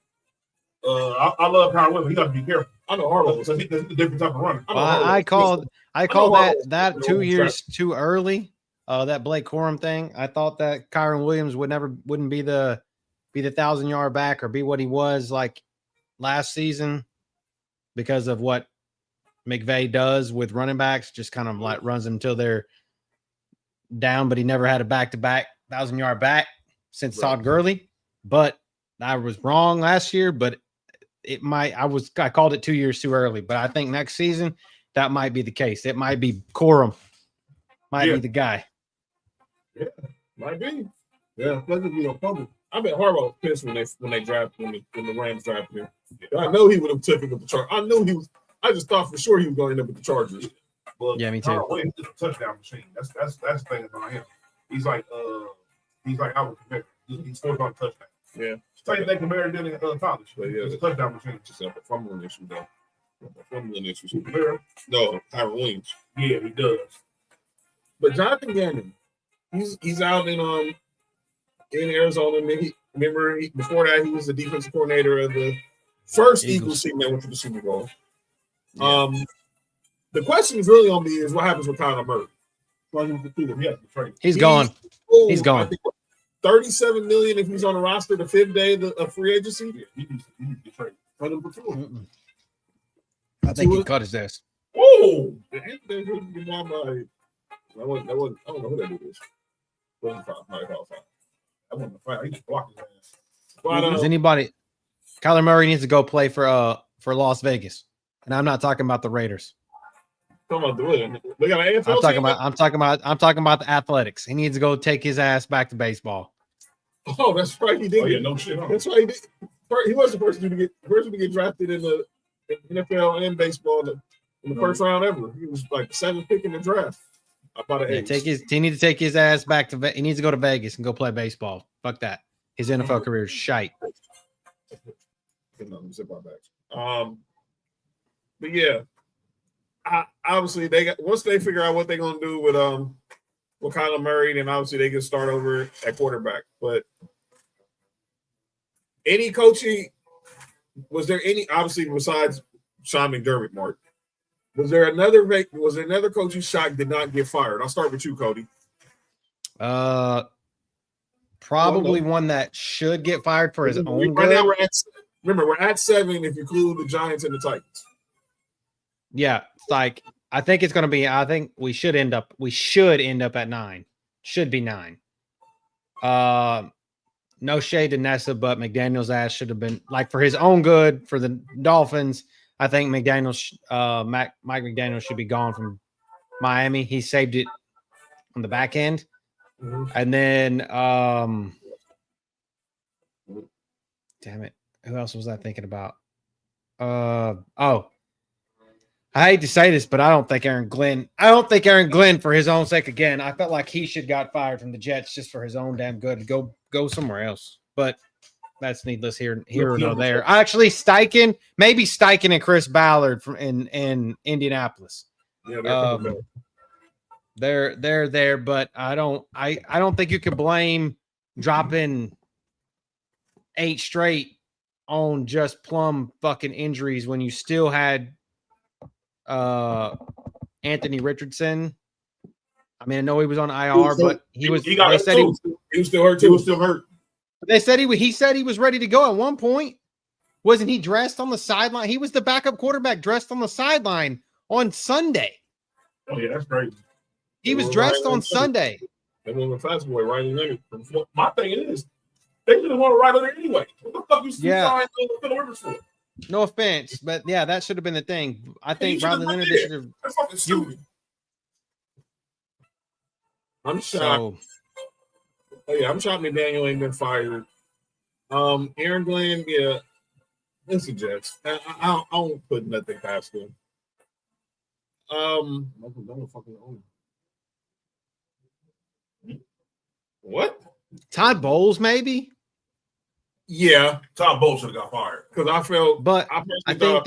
I love Kyron Williams. He got to be careful. I know Harbaugh because he's a different type of runner. I called that 2 years too early. That Blake Corum thing. I thought that Kyron Williams wouldn't be the 1,000-yard back or be what he was like last season because of what McVay does with running backs, just kind of like runs them until they're down, but he never had a back-to-back 1,000-yard back since Todd Gurley. But I was wrong last year, but I called it 2 years too early, but I think next season that might be the case. It might be Corum. Might be the guy. Yeah, might be. Yeah, let it be on public. I bet Harbaugh was pissed when the Rams drafted him. I know he would have took it with the Chargers. I just thought for sure he was going to end up with the Chargers. But yeah, me too. He's a touchdown machine. That's the thing about him. He's like Albert Kamara. He scores on touchdown. Yeah, same thing Kamara did in college. But yeah, he's a touchdown machine. Just a fumbling issue though. Fumbling issues. Kamara? No, Kyron Williams. Yeah, he does. But Jonathan Gannon, he's out in Arizona. Before that, he was the defensive coordinator of the first Eagles team that went to the Super Bowl. Yeah. The question is really on me is what happens with Kyler Murray. He's gone. He's gone. $37 million if he's on the roster the 5th day of free agency. He needs to get traded. I think he cut his ass. Whoa! I don't know who that is. I want to fight. He just blocked his ass. Does anybody? Kyler Murray needs to go play for Las Vegas, and I'm not talking about the Raiders. They got an AFL I'm talking about the Athletics. He needs to go take his ass back to baseball. Oh, that's right. He did. Oh, yeah, no shit. That's right. He did. He was the first to get drafted in the NFL and baseball in the first round ever. He was like the 7th pick in the draft. He needs to take his ass back to. He needs to go to Vegas and go play baseball. Fuck that. His NFL career is shite. But yeah, obviously once they figure out what they're gonna do with Kyler Murray, then obviously they can start over at quarterback. But any coaching, was there any obviously besides Sean McDermott, Mark? Was there another coach who's shocked did not get fired? I'll start with you, Cody. Probably one that should get fired for his own right good. Now we're at 7 if you include the Giants and the Titans. Yeah, like I think it's going to be. I think we should end up at 9. Should be 9. No shade to Nessa, but McDaniel's ass should have been like for his own good for the Dolphins. I think Mike McDaniel should be gone from Miami. He saved it on the back end. Mm-hmm. And then, damn it. Who else was I thinking about? I hate to say this, but I don't think Aaron Glenn for his own sake again. I felt like he should got fired from the Jets just for his own damn good to go somewhere else. But that's needless here or no there. Actually, Steichen and Chris Ballard from in Indianapolis. Yeah, they're there, but I don't think you can blame dropping 8 straight on just plum fucking injuries when you still had Anthony Richardson. I mean, I know he was on IR, but he was still hurt. He was still hurt. They said he said he was ready to go at one point. Wasn't he dressed on the sideline? He was the backup quarterback dressed on the sideline on Sunday. Oh yeah, that's crazy. He was dressed on Sunday. That was a fast boy, Ryan Leonard. My thing is, they didn't want to ride on it anyway. What the fuck you signed Phil Rivers for? No offense, but yeah, that should have been the thing. I think Ryan Leonard should have. That's fucking stupid. I'm shocked. I'm shocked McDaniel ain't been fired. Aaron Glenn, yeah, it's the Jets. I don't put nothing past him. What? Todd Bowles, maybe? Yeah. Todd Bowles should have got fired. Because I felt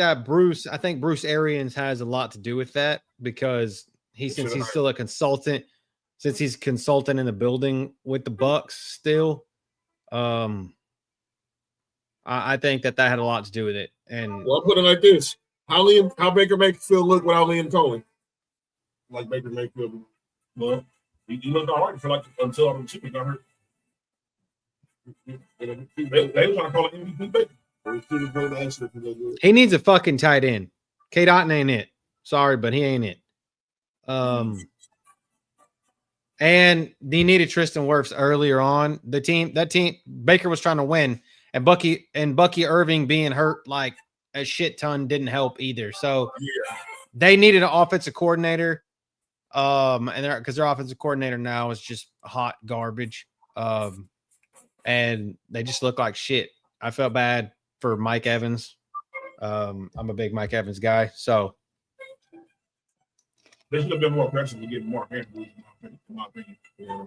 I think Bruce Arians has a lot to do with that because he's still a consultant. Since he's consulting in the building with the Bucks still, I think that had a lot to do with it. And I'll put it like this: how Baker Mayfield look without Liam Cohen? Like Baker Mayfield. Well, he looked all right for until the chicken got hurt. They were trying to call it MVP Baker. He needs a fucking tight end. K. Dotton ain't it. Sorry, but he ain't it. And he needed Tristan Wirfs earlier on. That team, Baker was trying to win, and Bucky Irving being hurt like a shit ton didn't help either. So they needed an offensive coordinator. Because their offensive coordinator now is just hot garbage. And they just look like shit. I felt bad for Mike Evans. I'm a big Mike Evans guy, so. They should have been more aggressive to get more Andrews, in my opinion. Yeah.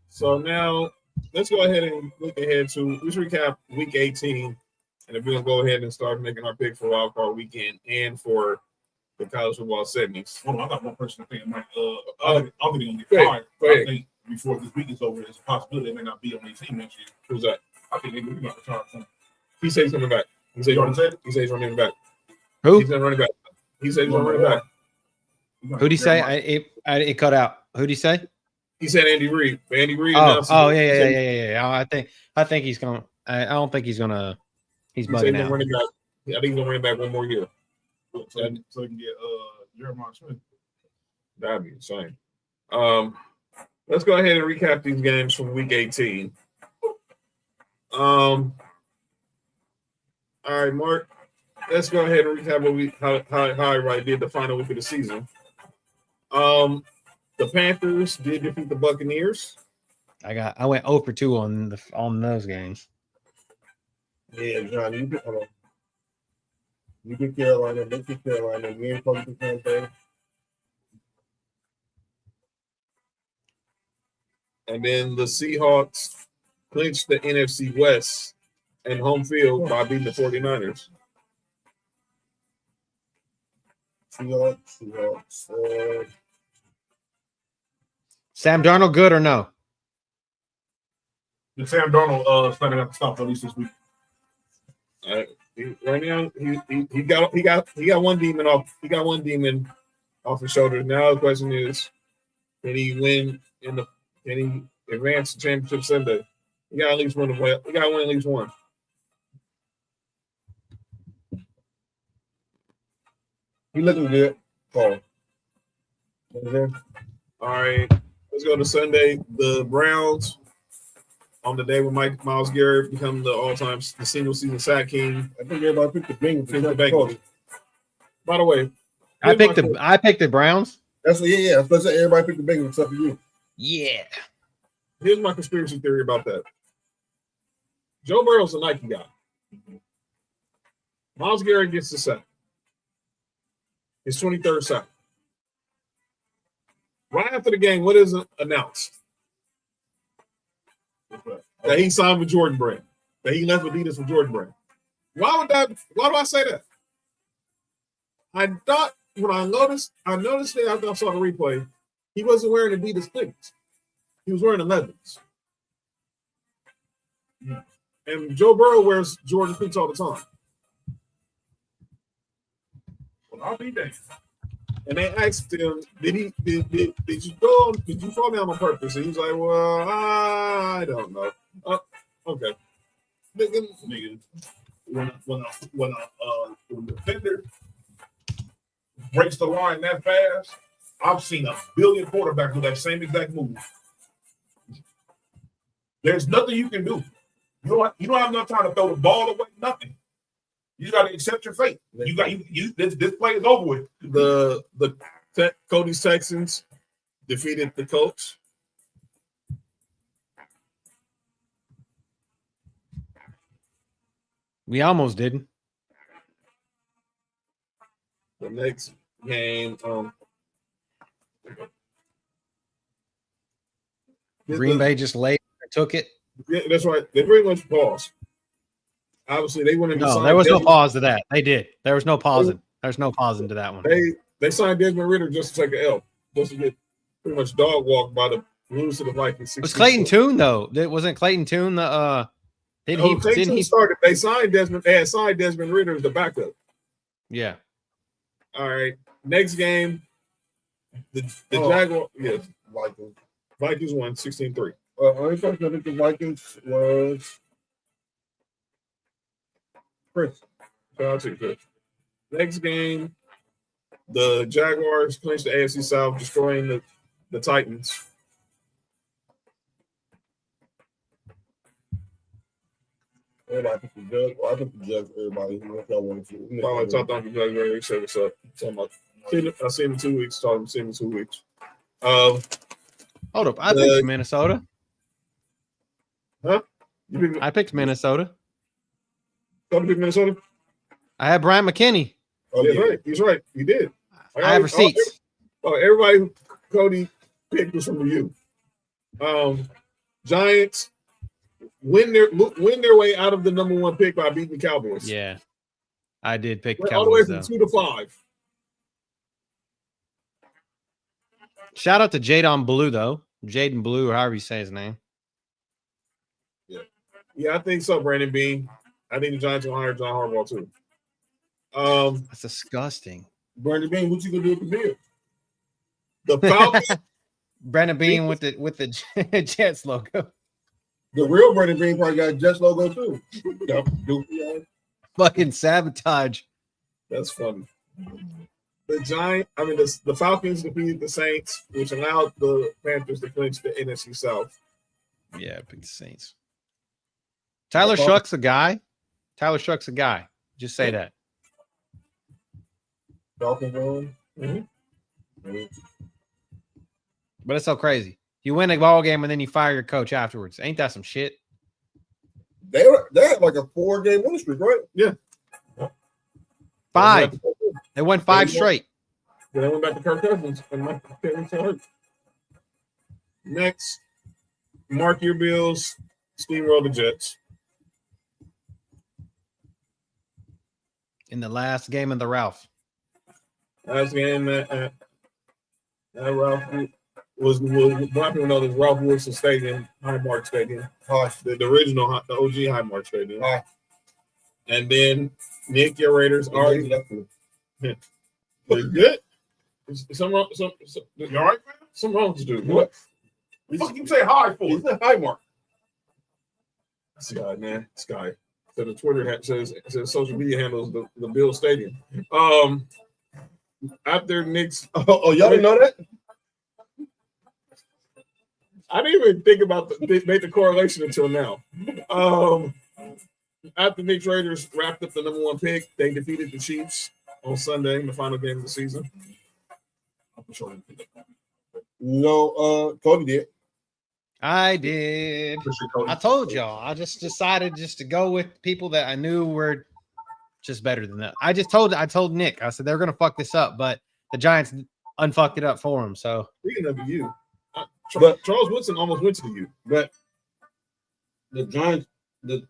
So now let's go ahead and look ahead to let's recap week 18. And if we're gonna go ahead and start making our pick for wild card weekend and for the college football semis. Hold on, I got one person I think might I think he's gonna get fired. before this week is over, there's a possibility they may not be on their team next year. Who's that? I think they're going to retire soon. He said he's coming back. He said he's running back. Who? He's running back. He said he's running back. Who'd he say? It cut out. Who'd he say? He said Andy Reid. Andy Reid. Yeah. I think he's gonna. I don't think he's gonna. He's bugging out. Running back. I think he's gonna run back one more year. So he can get Jeremiah Smith. That'd be insane. Let's go ahead and recap these games from Week 18. All right, Mark. Let's go ahead and recap how everybody did the final week of the season. The Panthers did defeat the Buccaneers. I went 0 for 2 on those games. Yeah, John, you pick Carolina, they pick Carolina, me and Kobe pick Tampa. And then the Seahawks clinched the NFC West and home field by beating the 49ers. Seahawks. Sam Darnold good or no? The Sam Darnold starting at the stop at least this week. Right now, he got one demon off. He got one demon off his shoulders. Now the question is, can he win can he advance the championship Sunday? He got at least one. He got to win at least one. He looking good. Paul. All right, let's go to Sunday. The Browns on the day when Myles Garrett become the single season sack king. I think everybody picked the Bengals. By the way, I picked the Browns. That's everybody picked the Bengals except for you. Yeah. Here's my conspiracy theory about that. Joe Burrow's a Nike guy. Myles Garrett gets the sack. His 23rd sack. Right after the game, what is announced? That he signed with Jordan Brand. That he left Adidas with Jordan Brand. Why do I say that? I thought when I noticed it after I saw the replay, he wasn't wearing Adidas cleats. He was wearing 11s. And Joe Burrow wears Jordan cleats all the time. Well, I'll be there. And they asked him, did you fall down on purpose? And he's like, well, I don't know. Okay. Nigga, when a defender breaks the line that fast, I've seen a billion quarterbacks do that same exact move. There's nothing you can do. You don't have enough time to throw the ball away. Nothing. You got to accept your fate. This play is over with. The Cody's Texans defeated the Colts. We almost didn't. The next game, Green Bay just laid and took it. Yeah, that's right. They pretty much paused. Obviously, they went into. No, there was no pause to that. They did. There was no pausing. There's no pausing to that one. They signed Desmond Ridder just to take an L, just to get pretty much dog walked by the lose to the Vikings. Was Clayton Tune though? Wasn't Clayton Tune the? Clayton Tune started. They signed Desmond. They had signed Desmond Ridder as the backup. Yeah. All right. Next game, the Jaguars. Yes, Vikings won 16-3. Only person I think the Vikings was Chris. Shout out to you, Chris. Next game, the Jaguars clinched the AFC South, destroying the Titans. Everybody picked the Judge. I picked the Judge. Everybody. What y'all want to see? Finally, talked on the Judge. Say what's up. I see him in 2 weeks. Talking. See him in 2 weeks. Hold up. I picked Minnesota. Huh? I picked Minnesota. Don't pick Minnesota? I had Brian McKinney. Oh, yeah, right. He's right. He did. I have receipts. Everybody who Cody picked was from you. Giants win their way out of the number 1 pick by beating the Cowboys. Yeah, I did pick Cowboys. Cowboys. All the way from 2 to 5. Shout out to Jadon Blue though. Jaden Blue, or however you say his name. Yeah, I think so, Brandon Bean. I think the Giants will hire John Harbaugh too. That's disgusting. Brandon Bean, what you gonna do with the Bills? The Falcons. Brandon Bean with the Jets logo. The real Brandon Bean probably got Jets logo too. Fucking sabotage. That's funny. The Falcons defeated the Saints, which allowed the Panthers to clinch the NFC South. Yeah, pick the Saints. Tyler Shuck's a guy. Just say that. Falcons won. Mm-hmm. But it's so crazy. You win a ball game and then you fire your coach afterwards. Ain't that some shit? They had like a 4-game winning streak, right? Yeah. 5. They won 5 straight. Then they went back to Kirk Cousins and Mike hurt. Next, mark your bills, steamroll the Jets. In the last game of the Ralph. Last game at Ralph was black people know this Ralph Wilson Stadium, Highmark Stadium. The original, the OG Highmark Stadium. And then Nick, your Raiders are good. Some you all right, man? Something wrong with you, dude. What? The fuck you say hi for? He's a Highmark. This guy, man. This guy. So the Twitter says social media handles the Bill Stadium. After Nick's y'all didn't know that? I didn't even think about make the correlation until now. After Nick's Raiders wrapped up the number 1 pick, they defeated the Chiefs on Sunday in the final game of the season. No, Cody did. I did. I told y'all. I just decided to go with people that I knew were just better than that. I told Nick. I said they're gonna fuck this up, but the Giants unfucked it up for him. So speaking of you, but Charles Woodson almost went to the U. But the Giants,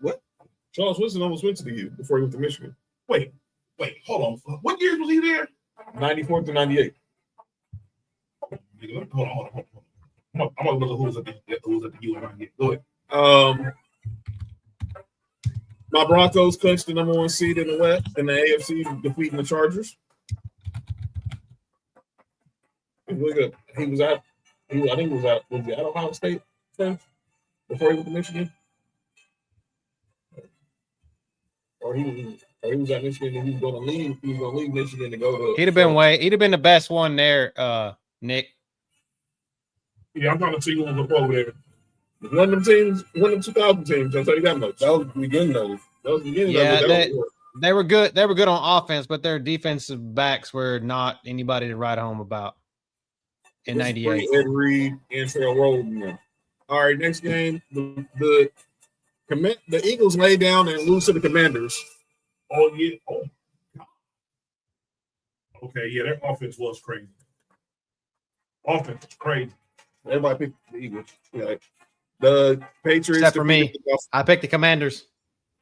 what? Charles Woodson almost went to the U before he went to Michigan. Wait, hold on. What years was he there? 94 to 98. Hold on. I'm gonna look at who's at the U and I go ahead. My Broncos clinched the number 1 seed in the West in the AFC, defeating the Chargers. Look at he was out. I think he was out. Was he at Ohio State first before he went to Michigan? Or he was at Michigan and he was going to leave. He was going to leave Michigan to go to. He'd have been the best one there, Nick. Yeah, I'm trying to see who was over there. One of them teams, one of them 2000 teams. I'll tell you that much. That was the beginning of it. Yeah, they were good. They were good on offense, but their defensive backs were not anybody to write home about in '98. Ed Reed and Trail Road. All right, next game, the Eagles lay down and lose to the Commanders. Oh yeah. Oh. Okay, yeah, their offense was crazy. Offense was crazy. Everybody picked the Eagles. Yeah. The Patriots. Except for me. I picked the Commanders.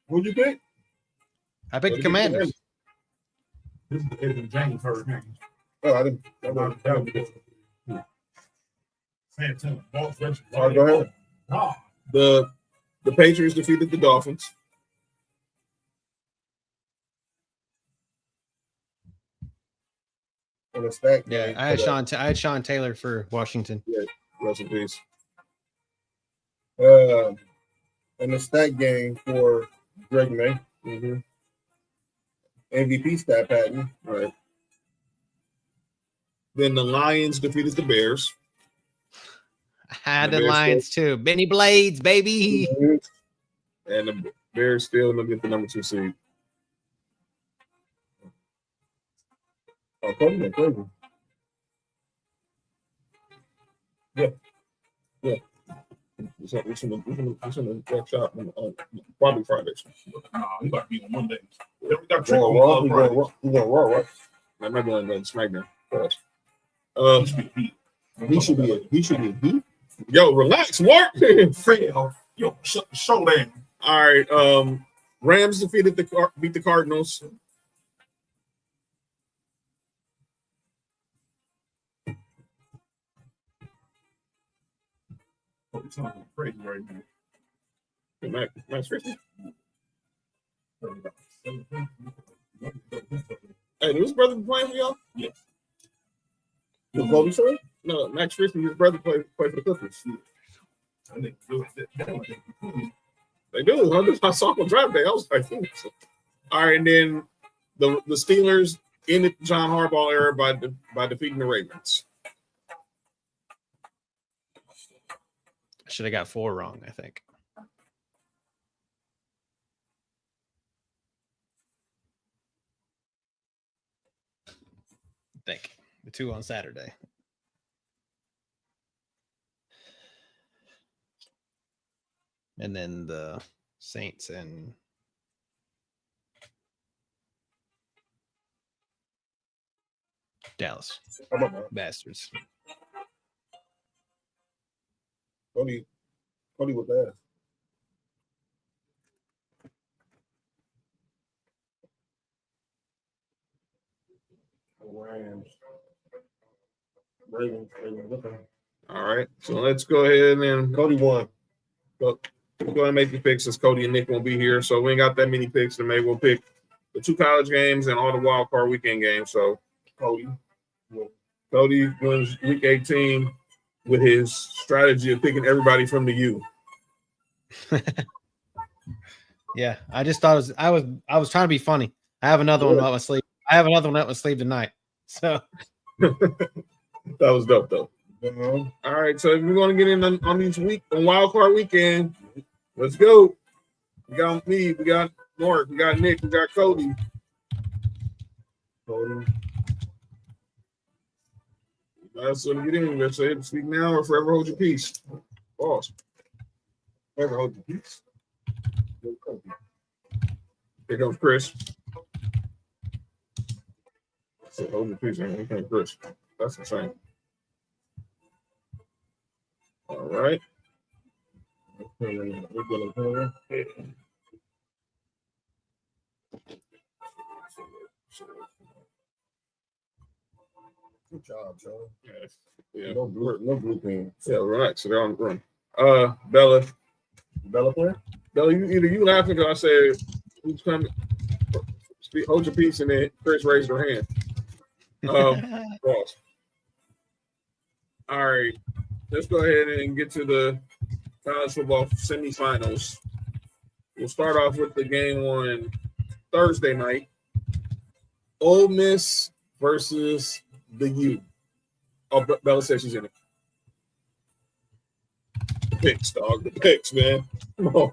Who'd you pick? I picked the Commanders. This is the Edwin James hurt. Oh, I didn't. Go ahead. The Patriots defeated the Dolphins. Yeah, I had Sean Taylor for Washington. Yeah, rest in peace. And the stat game for Greg May. Mm-hmm. MVP stat pattern. Right. Then the Lions defeated the Bears. I had the Lions too. Benny Blades, baby. Mm-hmm. And the Bears still going to get the number 2 seed. Oh, crazy. Yeah. It's in the workshop on probably Fridays. We got to be on Mondays. We got We're going Raw, right? I might be on SmackDown. He should be. Yo, relax, Mark. Yo, shut the show down. All right. Rams beat the Cardinals. something crazy right now. Max Christie. Hey, did his brother playing for y'all? Yes. You Kobe son? No, Max Christie, his brother played for the Clippers. They do. I saw him draft day. I was like, all right, and then the Steelers ended John Harbaugh era by defeating the Ravens. I should have got 4 wrong, I think. The 2 on Saturday. And then the Saints and Dallas. Bastards. Cody with that. Ravens. Okay. All right, so let's go ahead and Cody won. go ahead and make the picks since Cody and Nick won't be here. So we ain't got that many picks to make. We'll pick the 2 college games and all the wild card weekend games. So Cody wins week 18 with his strategy of picking everybody from the U. Yeah, I just thought I was trying to be funny. I have another one up my sleeve. Tonight. So that was dope though. All right, so if we're gonna get in on each week on wild card weekend, let's go. We got me, we got Mark, we got Nick, we got Cody. That's what we get in. Let's say speak now or forever hold your peace. Boss. Forever hold your peace. Here comes Chris. So hold your peace, man. Here comes Chris. That's insane. All right. Good job, Joe. Yeah. No blue pen. Yeah, right. So they're on the run. Bella player? Bella, you laughing because I said who's coming? Hold your peace, and then Chris raised her hand. Boss. All right. Let's go ahead and get to the college football semifinals. We'll start off with the game on Thursday night. Ole Miss versus the U. Oh, Bella says she's in it. The picks, dog. The picks, man. Come on.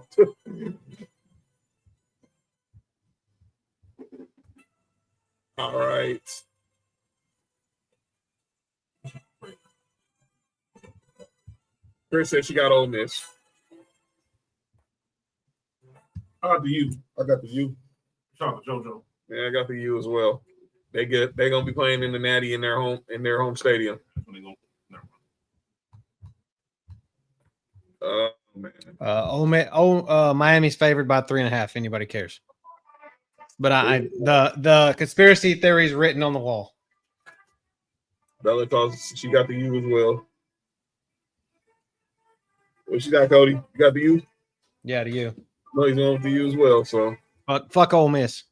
All right. Chris said she got Ole Miss. I got the U. Shout out JoJo. Yeah, I got the U as well. They're gonna be playing in the Natty in their home stadium. Oh man. Miami's favored by 3.5. Anybody cares? But the conspiracy theory is written on the wall. Bella calls she got the U as well. What you got, Cody? You got the U? Yeah, the U. No, he's going with the U as well. So, but fuck Ole Miss.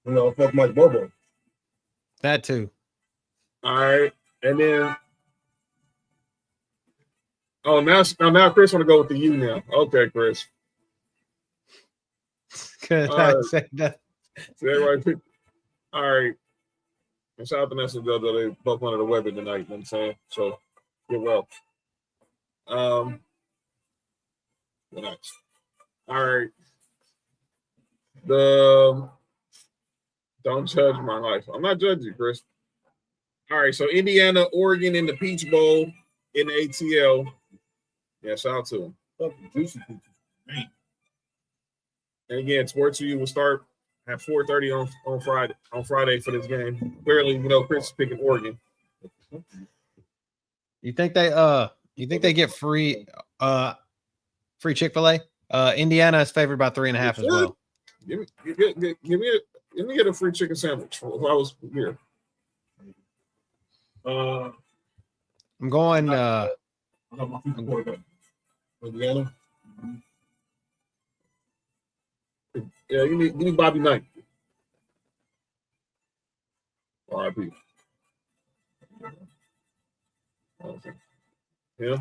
Fuck Mike Bobo. That too. All right, and then now Chris want to go with the U now. Okay, Chris. Good. I said that. So everybody pick. All right. And shout out to Nessa JoJo. They both under the weather tonight. You know what I'm saying? So get well. What next? All right. Don't judge my life. I'm not judging you, Chris. All right. So Indiana, Oregon in the Peach Bowl in the ATL. Yeah, shout out to them. Juicy peaches. And again, Sports4U will start at 4:30 on Friday for this game. Clearly, Chris is picking Oregon. You think they get free Chick-fil-A? Indiana is favored by 3.5 as well. Give me a free chicken sandwich if I was here. I'm going. I got my future quarterback. Indiana. Yeah, give me Bobby Knight. R.I.P. Yeah.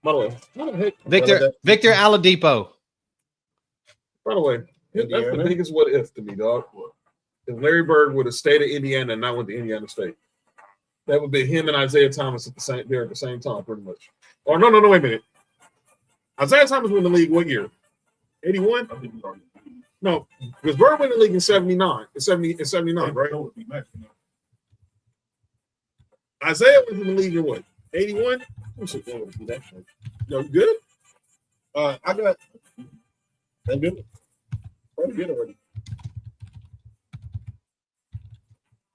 By the way, what the heck? Victor Oladipo. By the way, that's the biggest what if to me, dog. If Larry Bird would have stayed at Indiana and not went to Indiana State, that would be him and Isaiah Thomas at the same time, pretty much. Or no, wait a minute. Isaiah Thomas went in the league what year? 81? No, because Bird went in the league in 79. In 79, right? Isaiah was in the league in what? 81? Yo, good? I got. I'm good. I'm good already.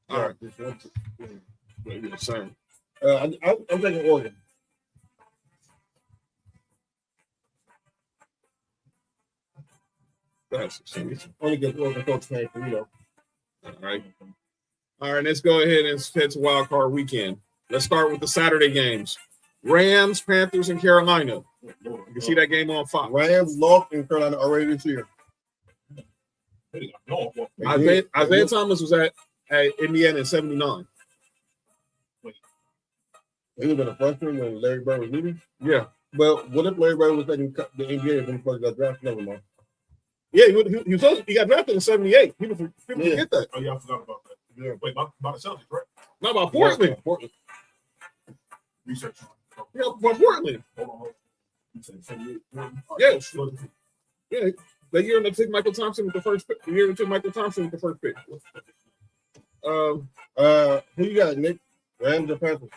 All right. Maybe the same. I'm taking Oregon. That's only get Oregon coach paying for you. All right. Let's go ahead and head to Wild Card Weekend. Let's start with the Saturday games. Rams, Panthers, and Carolina. You can see that game on Fox. Rams lost in Carolina already this year. Isaiah Thomas was at Indiana in 79. He was in a freshman when Larry Bird was leaving? Yeah. Well, what if Larry Bird was taking the NBA when he first got drafted? Never mind. Yeah, he got drafted in 78. People forget that. Oh, yeah, I forgot about that. Yeah. Wait, about the Celtics, right? Not about Portland. Portland. Research. Yeah, about Portland. Hold on. You said 78. Yes. Yeah. The year they took Michael Thompson with the first pick. The year they took Michael Thompson with the first pick. Who you got, Nick? Rams or Panthers?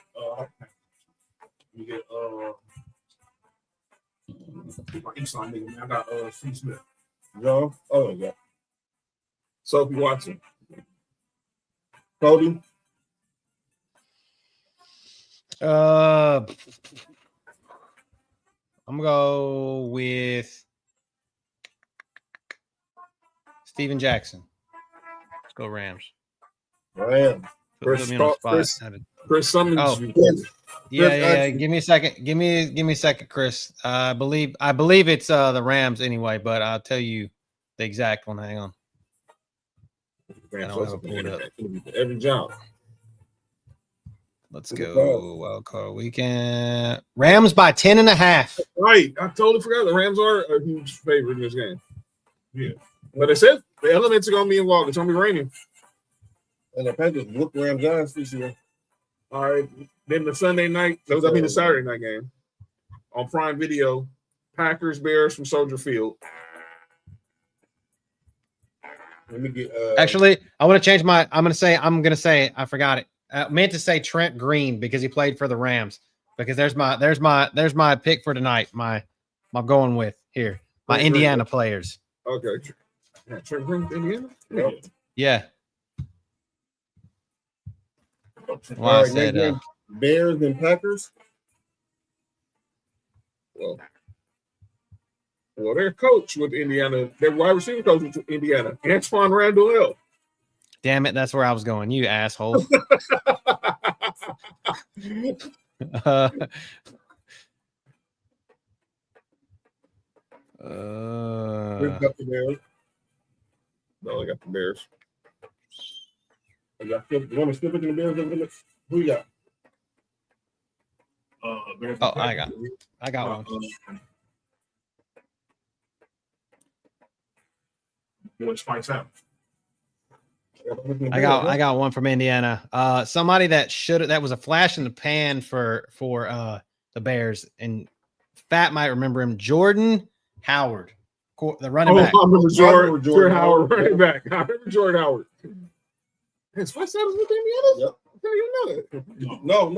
You get my East line nigga, man. I got Steve Smith. Joe? Oh, yeah. Sophie Watson. Cody? I'm gonna go with Steven Jackson. Let's go Rams. Rams. Chris Summons. Oh. Yeah. Give me a second. Give me a second, Chris. I believe it's the Rams anyway, but I'll tell you the exact one. Hang on. I don't have it pulled up. Every job. Let's go. Wild Card Weekend. Rams by 10.5. Right. I totally forgot the Rams are a huge favorite in this game. Yeah. But they said the elements are gonna be involved. It's gonna be raining. And the Panthers whooped Rams ass this year. All right. Then the Saturday night game on Prime Video, Packers Bears from Soldier Field. Let me get Actually, I want to change my I'm gonna say I forgot it. I meant to say Trent Green because he played for the Rams. Because there's my pick for tonight. I'm going with here. My Indiana players. Okay. Trent Green, Indiana? Yeah. Well, I said Bears and Packers. Well, their coach with Indiana, their wide receiver coach with Indiana, Antoine Randall. Damn it, that's where I was going. You asshole. Who got the Bears? No, I got the Bears. You want to skip it in the Bears? Who you got? Bears. Oh, I got one. What spikes out? I got one from Indiana. Somebody that was a flash in the pan for the Bears, and Fat might remember him. Jordan Howard, the running back. I remember Jordan Howard, running back. I remember Jordan Howard. His first was with Indiana. Yep. How do you know that? No.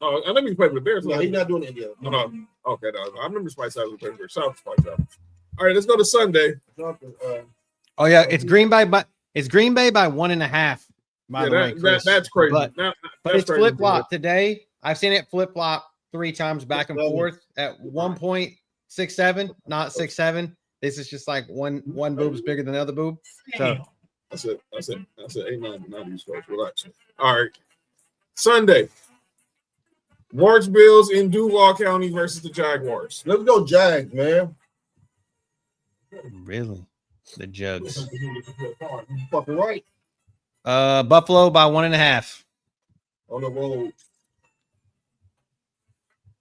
Oh, I never played with the Bears. No, he's not doing Indiana. No. Okay, no. I remember Spice Adams playing with South Spice Adams. All right, let's go to Sunday. Oh yeah, it's Green Bay by 1.5. By the way, Chris. That's crazy. But it's flip flop today. I've seen it flip flop 3 times back and forth at 1.67, not 6.7. This is just like one boob's bigger than the other boob. So that's it. A9 not these folks. Relax. All right. Sunday. March Bills in Duval County versus the Jaguars. Let's go Jags, man. Really? The Jugs. Fucking right. Buffalo by 1.5. On the road.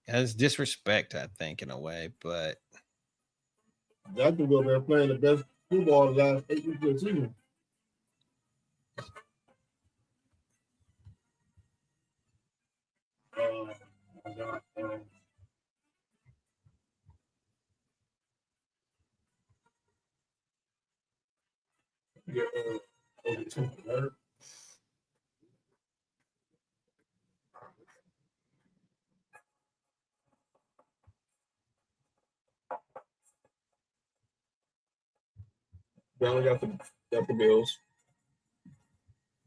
That's disrespect, I think, in a way, but Jacksonville, they're playing the best football the last 8 weeks of the season. Now we got the Bills.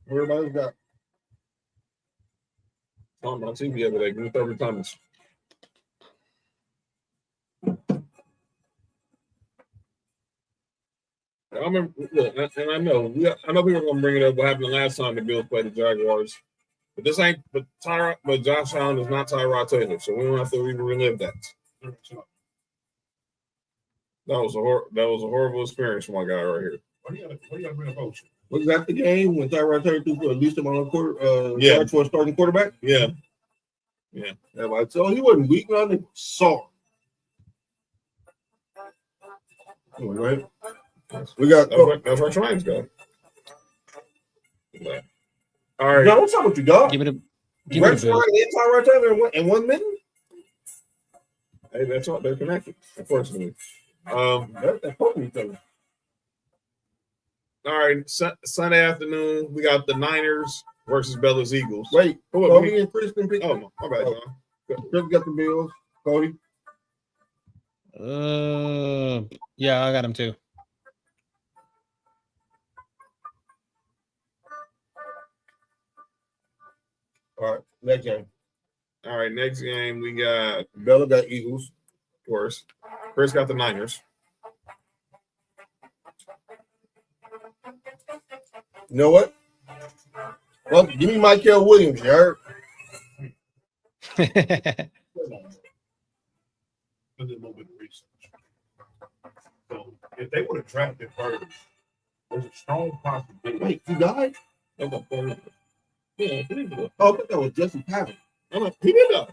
Everybody's got. On my TV the other day, give me 30 comments. I remember, look, and I know people are gonna bring it up. What happened last time the Bills played the Jaguars, but this ain't. But Josh Allen is not Tyrod Taylor, so we don't have to even relive that. That was a horrible experience for my guy right here. What do you got to bring up? Was that the game when Tyrod Taylor threw at least amount of yards for a starting quarterback? Yeah. Like, so he wasn't weak, nothing. Sorry. Right. We got that's where Triumph's go. All right. John, what's up with you, dog? give it a Rex Ryan and Tyrod Taylor in 1 minute? Hey, that's what they're connected, unfortunately. They're poking each other. All right, Sunday afternoon, we got the Niners versus Bella's Eagles. Wait, Cody and Chris can pick. Oh, my bad, John. Chris got the Bills. Cody. Yeah, I got him too. All right, next game. All right, next game we got Bella got Eagles, of course. Chris got the Niners. You know what? Well, give me Michael Williams, you heard? A little bit of research. So if they would have drafted first, there's a strong possibility. Wait, you died? Yeah, he did. Oh, I thought that was Jesse Patton. He did die.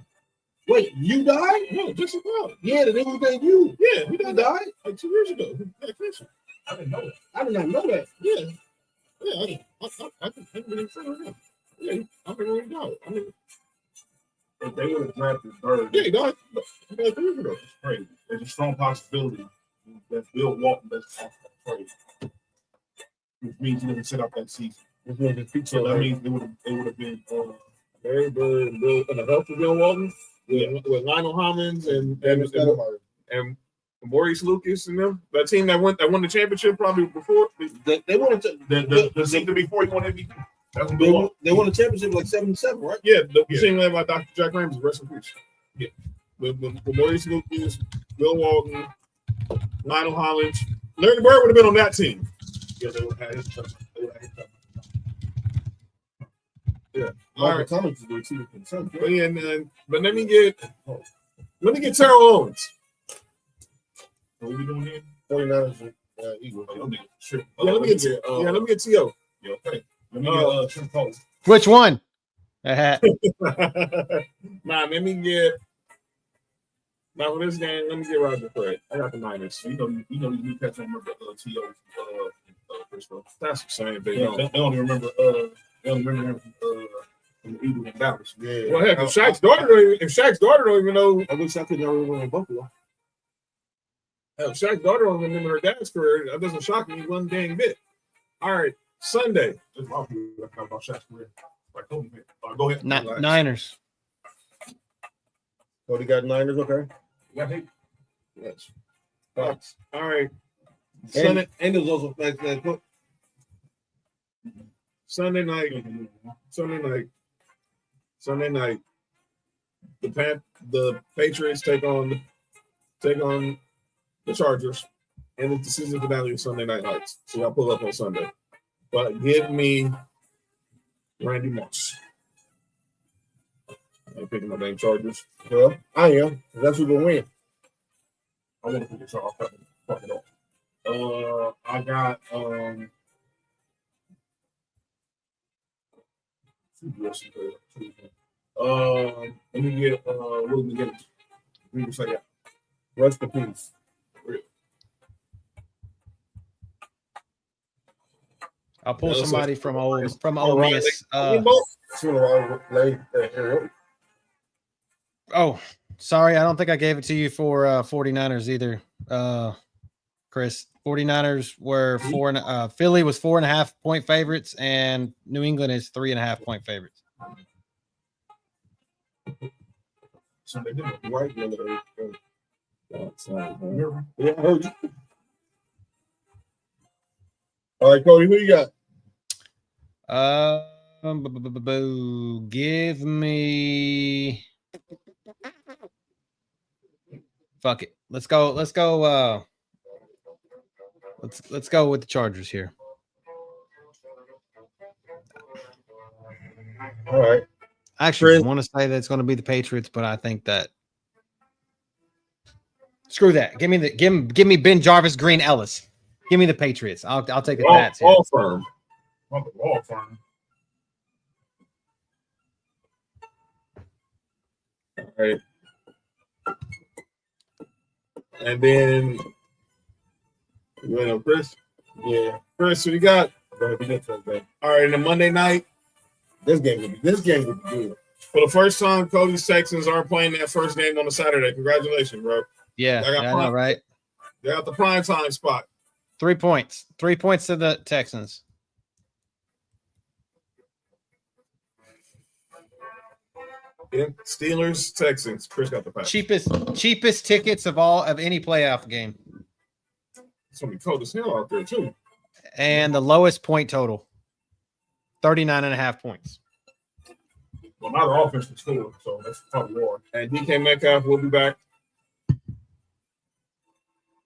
Wait, you died? No, Jesse Patton. Yeah, the nigga thank you. Yeah, he You died? like 2 years ago. I didn't know that. I did not know that. Yeah, I can believe it. Yeah, I think he died. I mean, If they would have drafted third, yeah, he died. He died 3 years ago. it's crazy. There's a strong possibility that Bill Walton doesn't have to trade, which means he doesn't set up that season. So that means it would have been Very good. Bill and the help of Bill Walton with Lionel Hollins and Maurice Lucas and them. That team that won the championship probably before. They wanted to the season before he won MVP. That's when they Bill won, Walton. they won the championship like 77, right? Yeah, the team led by Dr. Jack Ramsey, rest in peace. Yeah. With Maurice Lucas, Bill Walton, Lionel Hollins. Larry Bird would have been on that team. Yeah, they would have had his touch. They would have had his touch. Yeah. All All right, right. Thomas is there too. But yeah, but let me get Terrell Owens. What are we doing here? 49ers Eagles. Sure. Yeah, let me get T.O. Yeah, okay. Let me get Trent Cole. Which one? Nah, let me get. Now for this game, let me get Roger Craig. I got the Niners. You know, these new cats don't remember T.O. Christopher. That's the same thing. They only remember him from the Eagles and Dallas. Yeah. Well, heck, if Shaq's daughter don't even know. I wish I could never win in Buffalo. Hell, Shaq's daughter don't remember her dad's career. That doesn't shock me one dang bit. All right, Sunday. That's why I'm about Shaq's career. Like, go ahead. Niners. Cody got Niners, okay. Yeah, hey. Yes. All right. Sunday And there's also fact that Sunday night. The Patriots take on the Chargers, and it's the season finale of Sunday Night Lights. So y'all pull up on Sunday. But give me Randy Moss. I'm picking my dang Chargers. Well, I am. That's who's gonna win. I want to pick the Chargers. Fuck it up. I got let me get what did we get? We can say that. Rest in peace. I'll pull somebody from Ole Miss. Oh, sorry, I don't think I gave it to you for 49ers either, Chris. 49ers were Philly was 4.5 point favorites, and New England is 3.5 point favorites. So they did it right the other day. Yeah, I heard you. All right, Cody, who you got? Give me. Fuck it. Let's go. Let's go with the Chargers here. All right. I actually want to say that it's going to be the Patriots, but I think that screw that. Give me Ben Jarvis, Green Ellis. Give me the Patriots. I'll take the Pats here. All firm. All firm. All right. And then Chris? Yeah. Chris, what you got? All right, and then Monday night. This game would be good. For the first time, Cody's Texans aren't playing that first game on a Saturday. Congratulations, bro. Yeah, I know, right? They got the prime time spot. 3 points. 3 points to the Texans. Yeah, Steelers, Texans. Chris got the pass. Cheapest tickets of any playoff game. It's gonna be cold as hell out there too. And the lowest point total. 39.5 points. Well, now the offense is score, so that's probably more. And DK Metcalf will be back.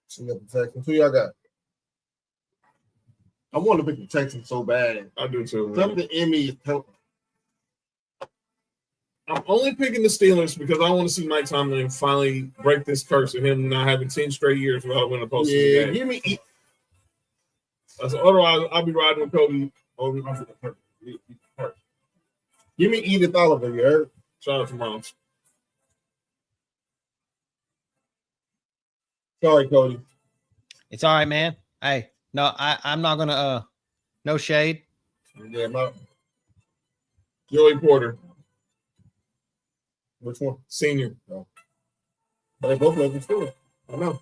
See the Texans. Who y'all got? I want to pick the Texans so bad. I do too. Something in me is helping. I'm only picking the Steelers because I want to see Mike Tomlin finally break this curse of him not having 10 straight years without winning a postseason game. Give me. Otherwise, I'll be riding with Cody. Give me Edith Oliver, you heard? Shout out to Moms. Sorry, Cody. It's all right, man. Hey, no, I'm not gonna no shade. Yeah, Joey Porter. Which one? Senior. No. But they both live in school. I know.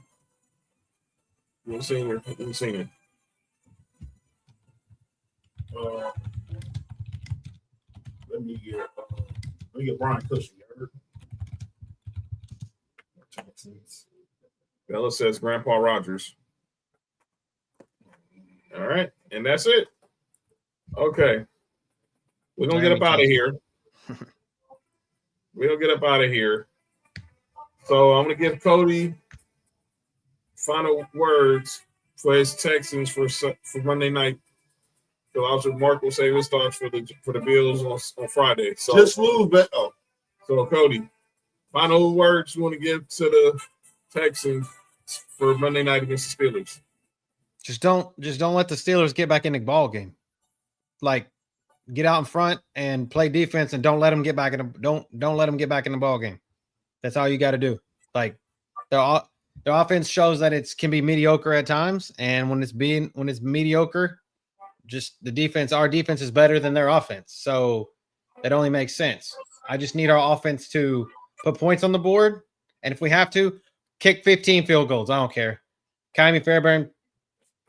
You're a senior. You're a senior. Let me get Brian Cushing. Bella says Grandpa Rogers. All right, and that's it. Okay, we're gonna get up out of here. We'll get up out of here. So I'm gonna give Cody final words for his Texans for Monday night. So also Mark will save his thoughts for the Bills on Friday. So just lose, but so Cody, final words you want to give to the Texans for Monday night against the Steelers? Just don't let the Steelers get back in the ball game. Like, get out in front and play defense, and don't let them get back in the don't let them get back in the ball game. That's all you got to do. Like, their offense shows that it can be mediocre at times, and when it's mediocre, just our defense is better than their offense. So that only makes sense. I just need our offense to put points on the board, and if we have to, kick 15 field goals. I don't care. Kyrie Fairbairn,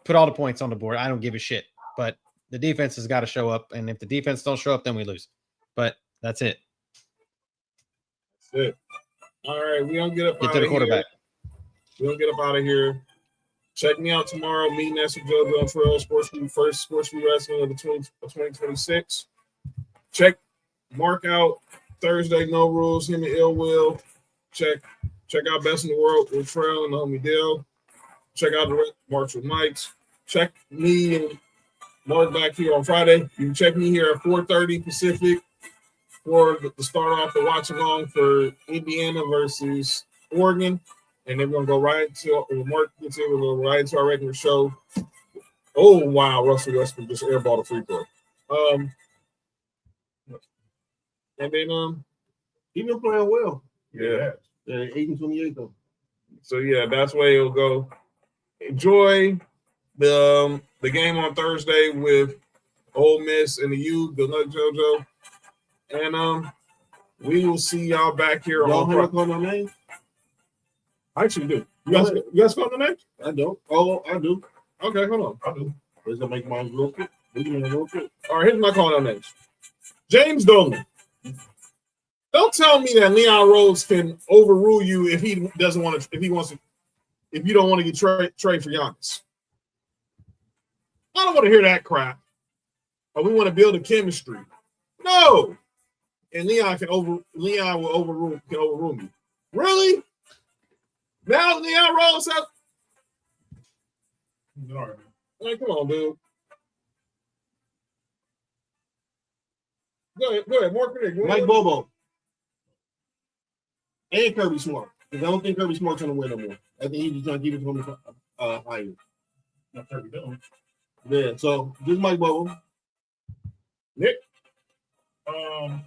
put all the points on the board. I don't give a shit. But the defense has got to show up, and if the defense don't show up, then we lose. But that's it. That's it. All right, we don't get up. Get to the quarterback. We don't get up out of here. Check me out tomorrow. Me, Nestor JoJo, and Trail Sports4U, first Sports4U Wrestling of 2026. Check Mark out Thursday. No rules. Him and Ill Will. Check out Best in the World with Trail and the homie Dale. Check out the March with Mike's. Check me and Mark back here on Friday. You can check me here at 4:30 Pacific, for the start off the watch along for Indiana versus Oregon. And then we're going to go right into Mark gets in. We're going to go right into our regular show. Oh, wow. Russell Westbrook just airballed a free throw. And then He's been playing well. Yeah. 8-28 though. So yeah, that's where it'll go. Enjoy the game on Thursday with Ole Miss and the U. Good luck, JoJo. And we will see y'all back here Y'all on heard call my name? I actually do. You guys call my name? I don't. Oh, I do. Okay, hold on. I do. Let's make mine real quick. Real quick. All right, here's my call names. James Dolan. Don't tell me that Leon Rose can overrule you if he doesn't want to, if you don't want to get trade for Giannis. I don't want to hear that crap. Or we want to build a chemistry. No. And Leon will overrule me. Really? Now Leon Rose out. Like, come on, dude. Go ahead. More critics. Mike Bobo. And Kirby Smart. Because I don't think Kirby Smart's going to win no more. I think he's just going to keep it from higher. Not Kirby Dillon. Yeah, so just Mike Bobo. Nick? Y'all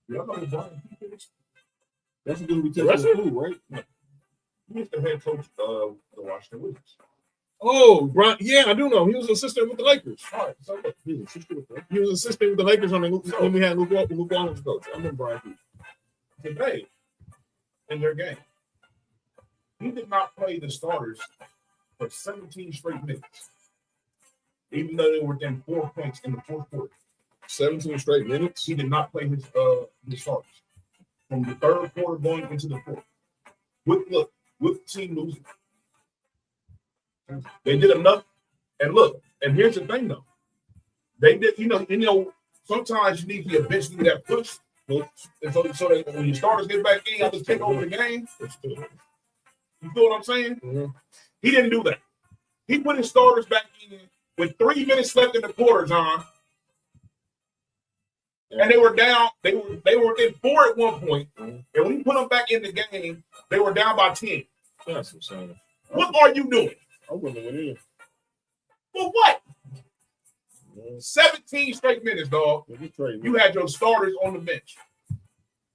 know who Brian Keith is? That's going to be testing the food, right? He's the head coach of the Washington Wizards. Oh, Brian. Yeah, I do know. He was an assistant with the Lakers. All right, so He was an assistant with the Lakers when we had Luke Walton was coach. I remember Brian Keith. today in their game, he did not play the starters for 17 straight minutes, even though they were within 4 points in the fourth quarter. 17 straight minutes. He did not play his starters from the third quarter going into the fourth. With the team losing, they did enough. And look, and here's the thing though, they did. You know, sometimes you need to eventually that push, and so that when your starters get back in, you have to take over the game. You feel what I'm saying? Mm-hmm. He didn't do that. He put his starters back in with 3 minutes left in the quarter, John. And they were down. They were within 4 at one point. And when he put them back in the game, they were down by 10. That's insane. What are you doing? I wouldn't have went in. For what? 17 straight minutes, dog. You had your starters on the bench.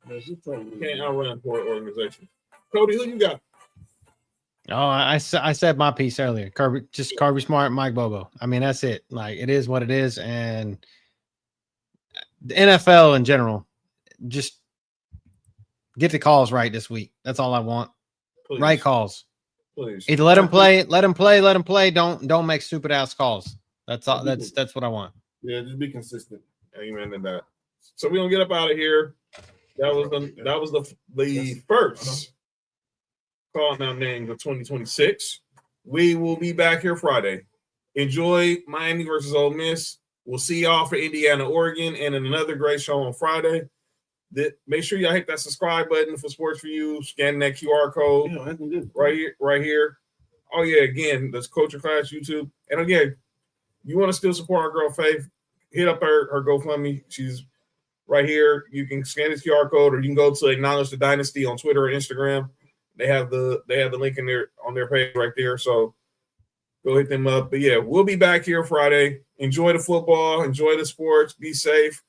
You can't outrun poor organization. Cody, who you got? Oh, I said my piece earlier. Kirby Smart, Mike Bobo. I mean, that's it. Like, it is what it is. And the NFL in general, just get the calls right this week. That's all I want. Please. Right calls. Please. Either let him play. Don't make stupid ass calls. That's all. That's what I want. Yeah, just be consistent. Amen to that. So we're gonna get up out of here. That was the first calling out names of 2026. We will be back here Friday. Enjoy Miami versus Ole Miss. We'll see y'all for Indiana, Oregon, and another great show on Friday. Make sure y'all hit that subscribe button for Sports4U. Scan that QR code right here. Oh yeah, again, that's Culture Class YouTube. And again, you want to still support our girl Faith? Hit up her GoFundMe. She's right here. You can scan this QR code, or you can go to Acknowledge the Dynasty on Twitter or Instagram. They have the link in there on their page right there. So go hit them up. But yeah, we'll be back here Friday. Enjoy the football. Enjoy the sports. Be safe.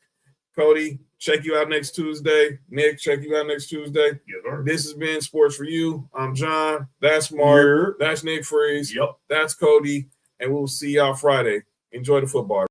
Cody, check you out next Tuesday. Nick, check you out next Tuesday. Yes, sir. This has been Sports4U. I'm John. That's Mark. That's Nick Freeze. Yep. That's Cody. And we'll see y'all Friday. Enjoy the football.